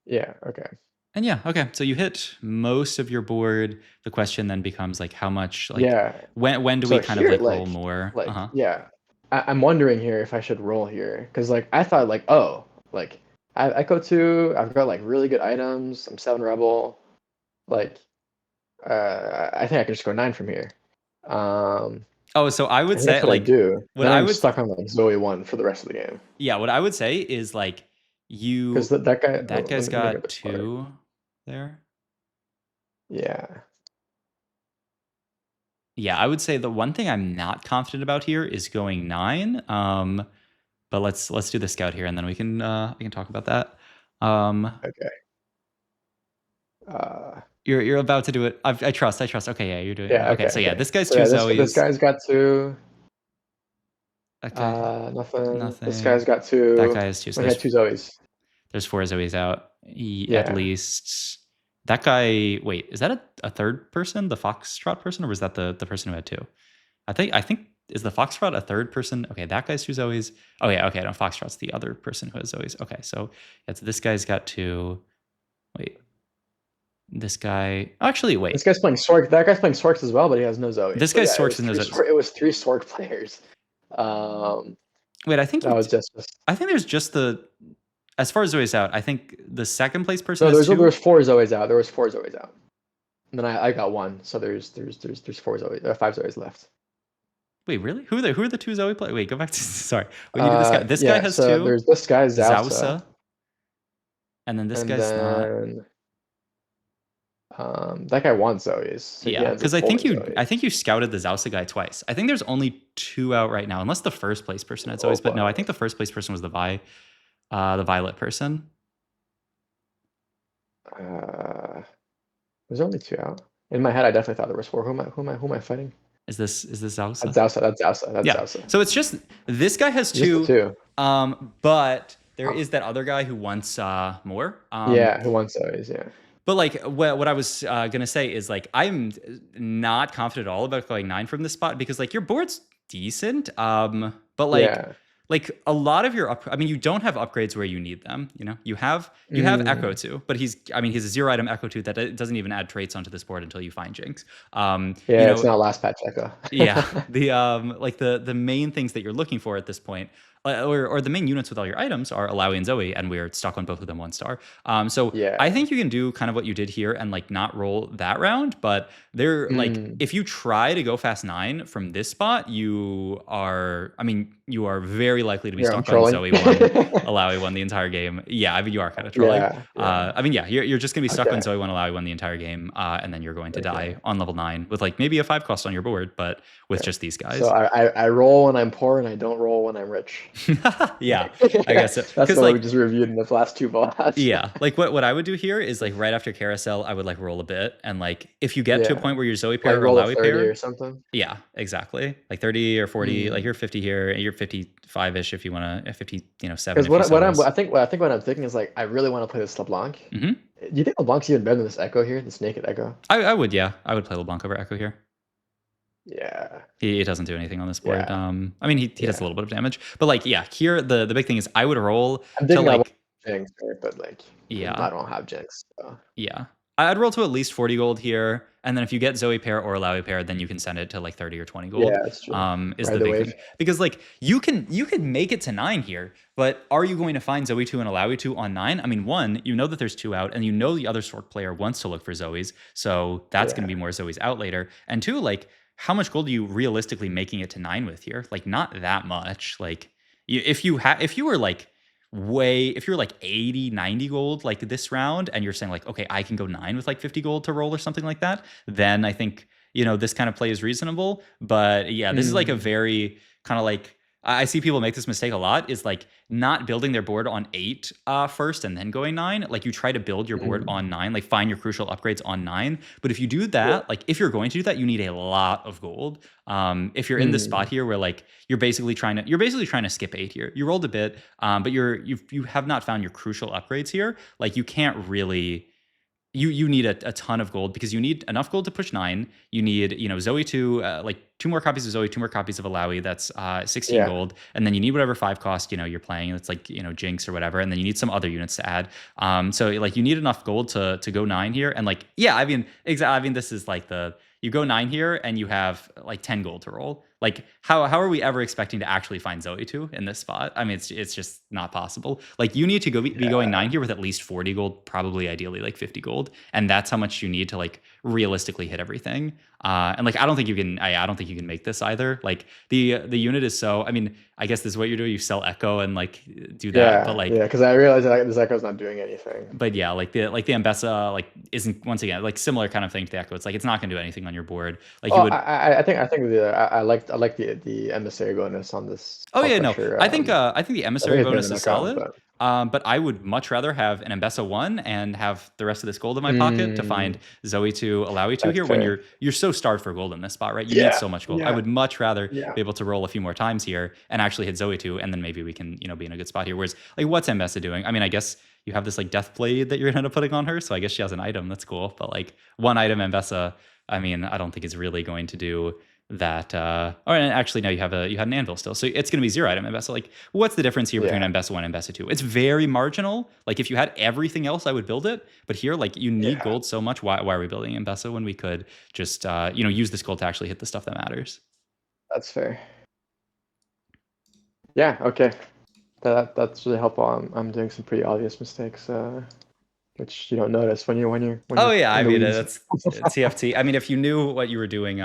yeah okay And yeah, okay. So you hit most of your board. The question then becomes like how much like yeah when do we so kind of here like roll more? Uh-huh. yeah I'm wondering here if I should roll here because like I thought like oh like I have Echo 2 I've got like really good items I'm 7 Rebel like I think I can just go 9 from here um Oh, so I I would think say that's what I like do what then I I'm would stuck on like Zoe 1 for the rest of the game yeah, what I would say is like because you that guy that guy's let me grab got this card two there. yeah Yeah, I would say the one thing I'm not confident about here is going 9. But let's do the scout here and then we can talk about that. Um okay uh you're about to do it. I trust. I trust. Okay, yeah, you're doing it. yeah Okay, okay so yeah, okay this guy's so two yeah this Zoes. guy's got 2 Okay, nothing this guy's nothing. got That 2 guy has two. So okay 2 Zoes there's four Zoes out at yeah least. That guy. Wait, is that a third person, the Foxtrot person, or was that the person who had two? I think is the Foxtrot a third person? Okay, that guy's two Zoes. Oh yeah, okay. No, Foxtrot's the other person who has Zoes. Okay, so it's this guy's got two. Wait, this guy. Actually, This wait. guy's playing Sork. That guy's playing Sorks as well, but he has no Zoe. This So guy's yeah, Sorks and those. It was 3 Sork players. Um, Wait, I think that he. was just I think there's just the. As far as Zoe's out, I think the second place person no. has There two. was 4 Zoes out. There was 4 Zoes out. And then I got one. So there's 4 Zoes, 5 Zoes left. Wait, really? Who are the two Zoe play? Wait, go back to sorry. We need to this guy. This guy Yeah. has So two. there's this guy Zausa, Zausa, and then this and guy's not. then that guy wants Zoes, so he Yeah, ends up because holding I Zoes. think you scouted the Zausa guy twice. I think there's only two out right now, unless the first place person had Oh Zoes. But no, I boy. think the first place person was the Violet person. Uh, there's only 2 out. In my head, I definitely thought there was 4. Who am I fighting? Is this Zausa? That's Zausa. That's Zausa. That's Yeah. Zausa. So it's just this guy has Just the two, 2. but there is that other guy who wants more. Yeah, who wants those? Yeah. But like what I was gonna say is like I'm not confident at all about going 9 from this spot because like your board's decent, but Yeah. like a lot of your I mean you don't have upgrades where you need them. You know you have Echo Mm. 2, but he's a 0 item Echo 2 that doesn't even add traits onto this board until you find Jinx. You Yeah, it's know not last patch echo. yeah, the like the main things that you're looking for at this point, or the main units with all your items are Alawi and Zoe, and we're stuck on both of them 1 star. So I Yeah. think you can do kind of what you did here and like not roll that round, but they're like Mm. if you try to go fast 9 from this spot, I mean, you are very likely to be Yeah, I'm stuck on trolling. Zoe 1, Alawi 1 the entire game. Yeah, I mean you are kind of trolling. Yeah, yeah. I mean, yeah, you're just gonna be stuck on Okay. Zoe 1, Alawi 1 the entire game, and then you're going to Okay. die on level 9 with like maybe a 5 cost on your board, but with Okay. just these So guys. I roll when I'm poor and I don't roll when I'm rich. Yeah, I guess so. That's Because what we like, just reviewed in the last 2 bots. yeah, like what I would do here is like right after carousel, I would like roll a bit, and like if you get to a Yeah. point where you're Zoe Like pair or roll a Alawi 30 or pair, something. yeah, exactly, like 30 or 40, like Mm. you're 50 here, you're 55 ish if you want to, 50, 7 Because if you sell this. I think what I'm thinking is like I really want to play this LeBlanc. Hmm. Do you think LeBlanc's even better than this Echo here, this naked Echo? I would, yeah, I would play LeBlanc over Echo here. Yeah. He doesn't do anything on this board. Yeah. I mean, he does a Yeah. little bit of damage, but like, yeah, here the big thing is I would roll I'm to thinking I want like, Jinx, right? But like yeah, I don't have Jinx. So. yeah. I'd roll to at least 40 gold here, and then if you get Zoe pair or Alawi pair, then you can send it to like 30 or 20 Yeah, gold. that's true. Is Ride the the big wave. thing because like you can make it to 9 here, but are you going to find Zoe 2 and Alawi 2 on 9? I mean, one, you know that there's 2 out, and you know the other Sork player wants to look for Zoes, so that's going to Yeah. be more Zoes out later. And two, like how much gold are you realistically making it to 9 with here? Like not that much. Like if you were like if you're like 80, 90 gold like this round and you're saying like, okay, I can go 9 with like 50 gold to roll or something like that, then I think, this kind of play is reasonable. But yeah, this is like a Mm, very kind of like I see people make this mistake a lot is like not building their board on 8 first and then going 9. Like you try to build your board mm, on 9, like find your crucial upgrades on 9. But if you do yeah. that, like if you're going to do that, you need a lot of gold. If you're in this spot Mm, here where like you're basically trying to skip 8 here. You rolled a bit, but you have not found your crucial upgrades here. Like you can't really you need a ton of gold because you need enough gold to push 9. You need Zoe 2, like 2 more copies of Zoe, 2 more copies of Alawi. That's 16 yeah. gold, and then you need whatever 5 cost you're playing. It's like Jinx or whatever, and then you need some other units to add. So like you need enough gold to go 9 here, and like yeah, I mean exactly. I mean this is like you go 9 here and you have like 10 gold to roll. Like how are we ever expecting to actually find Zoe 2 in this spot? I mean it's just not possible. Like you need to be going 9 Yeah. here with at least 40 gold, probably ideally like 50 gold, and that's how much you need to like realistically hit everything. And like I don't think you can I don't think you can make this either. Like the unit is so, I mean, I guess this is what you do. You sell Echo and like do that, but Yeah. like Yeah. Because I realized that this Echo's not doing anything. yeah, like the Ambessa like isn't, once again, like similar kind of thing to the Echo. It's like it's not gonna do anything on your board. Like you Oh, would. I think I like the emissary bonus on this Oh high yeah, no. pressure. I think the I think emissary it's better bonus than is Echo, solid. but But I would much rather have an Ambessa 1 and have the rest of this gold in my pocket to find mm, Zoe 2, Alawi 2 that's here when fair. you're so starved for gold in this spot, right? You need Yeah. so much gold. I Yeah. would much rather Yeah. be able to roll a few more times here and actually hit Zoe 2, and then maybe we can, be in a good spot here. Whereas like what's Ambessa doing? I mean, I guess you have this like death blade that you're gonna end up putting on her, so I guess she has an item. That's cool. But like one item Ambessa, I mean, I don't think is really going to do that. Or actually no, you had an anvil still, so it's going to be 0 item Ambessa. Like what's the difference here between Yeah. Ambessa 1 and Ambessa 2? It's very marginal. Like if you had everything else I would build it, but here like you need Yeah. gold so much. Why are we building Ambessa when we could just use this gold to actually hit the stuff that matters? That's fair. Yeah. Okay. That's really helpful. I'm doing some pretty obvious mistakes, which you don't notice when Oh you're yeah, I in the mean weeds. that's TFT. I mean, if you knew what you were doing,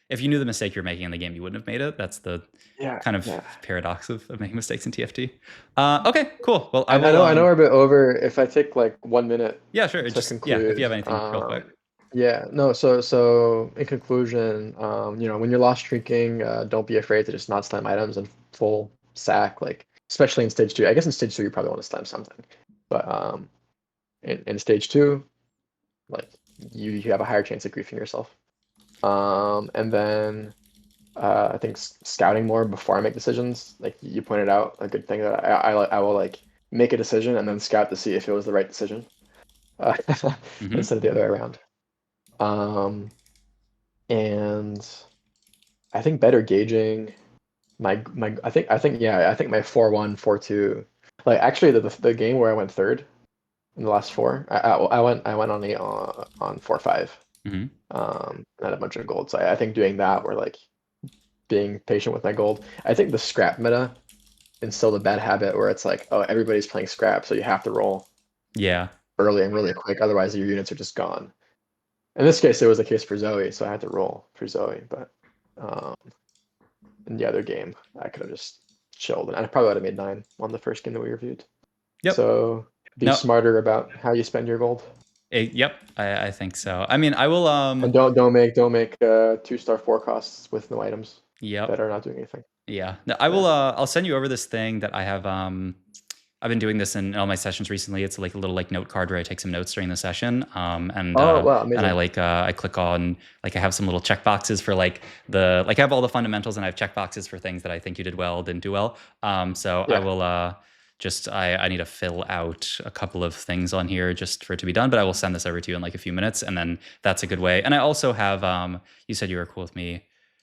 if you knew the mistake you're making in the game, you wouldn't have made it. That's the Yeah. kind of Yeah. paradox of making mistakes in TFT. Okay, cool. Well, I I will. know. I know we're a bit over. If I take like 1 minute Yeah, sure. to Just yeah, if you conclude, have anything real quick. yeah, no. So in conclusion, when you're lost drinking, don't be afraid to just not slam items and full sack. Like especially in stage 2. I guess in stage 2 you probably want to slam something, but in stage 2, like you have a higher chance of griefing yourself. And then I think scouting more before I make decisions, like you pointed out, a good thing that I will like make a decision and then scout to see if it was the right decision, uh, Hmm. instead of the other way around. Um, and I think better gauging I think my 4-1, 4-2. Like actually the game where I went third in the last four, I went on on 4-5. Hmm. Had a bunch of gold. So I think doing that, or like being patient with my gold. I think the scrap meta instilled a bad habit where it's like, oh, everybody's playing scrap, so you have to roll Yeah. early and really quick, otherwise your units are just gone. In this case, it was the case for Zoe, so I had to roll for Zoe. But um, in the other game, I could have just chilled, and I probably would have made 9 on the first game that we reviewed. Yep. So be No. smarter about how you spend your gold, Yep. I think so. I mean, I will. and don't make 2-star forecasts with no items that Yep. are not doing anything. Yeah. No, I will. Yeah. I'll send you over this thing that I have. I've been doing this in all my sessions recently. It's like a little like note card where I take some notes during the session. Oh wow, And I amazing. like I click on, like I have some little check boxes for like I have all the fundamentals, and I have check boxes for things that I think you did well, didn't do well. So I Yeah. will just I need to fill out a couple of things on here just for it to be done, but I will send this over to you in like a few minutes, and then that's a good way. And I also have you said you were cool with me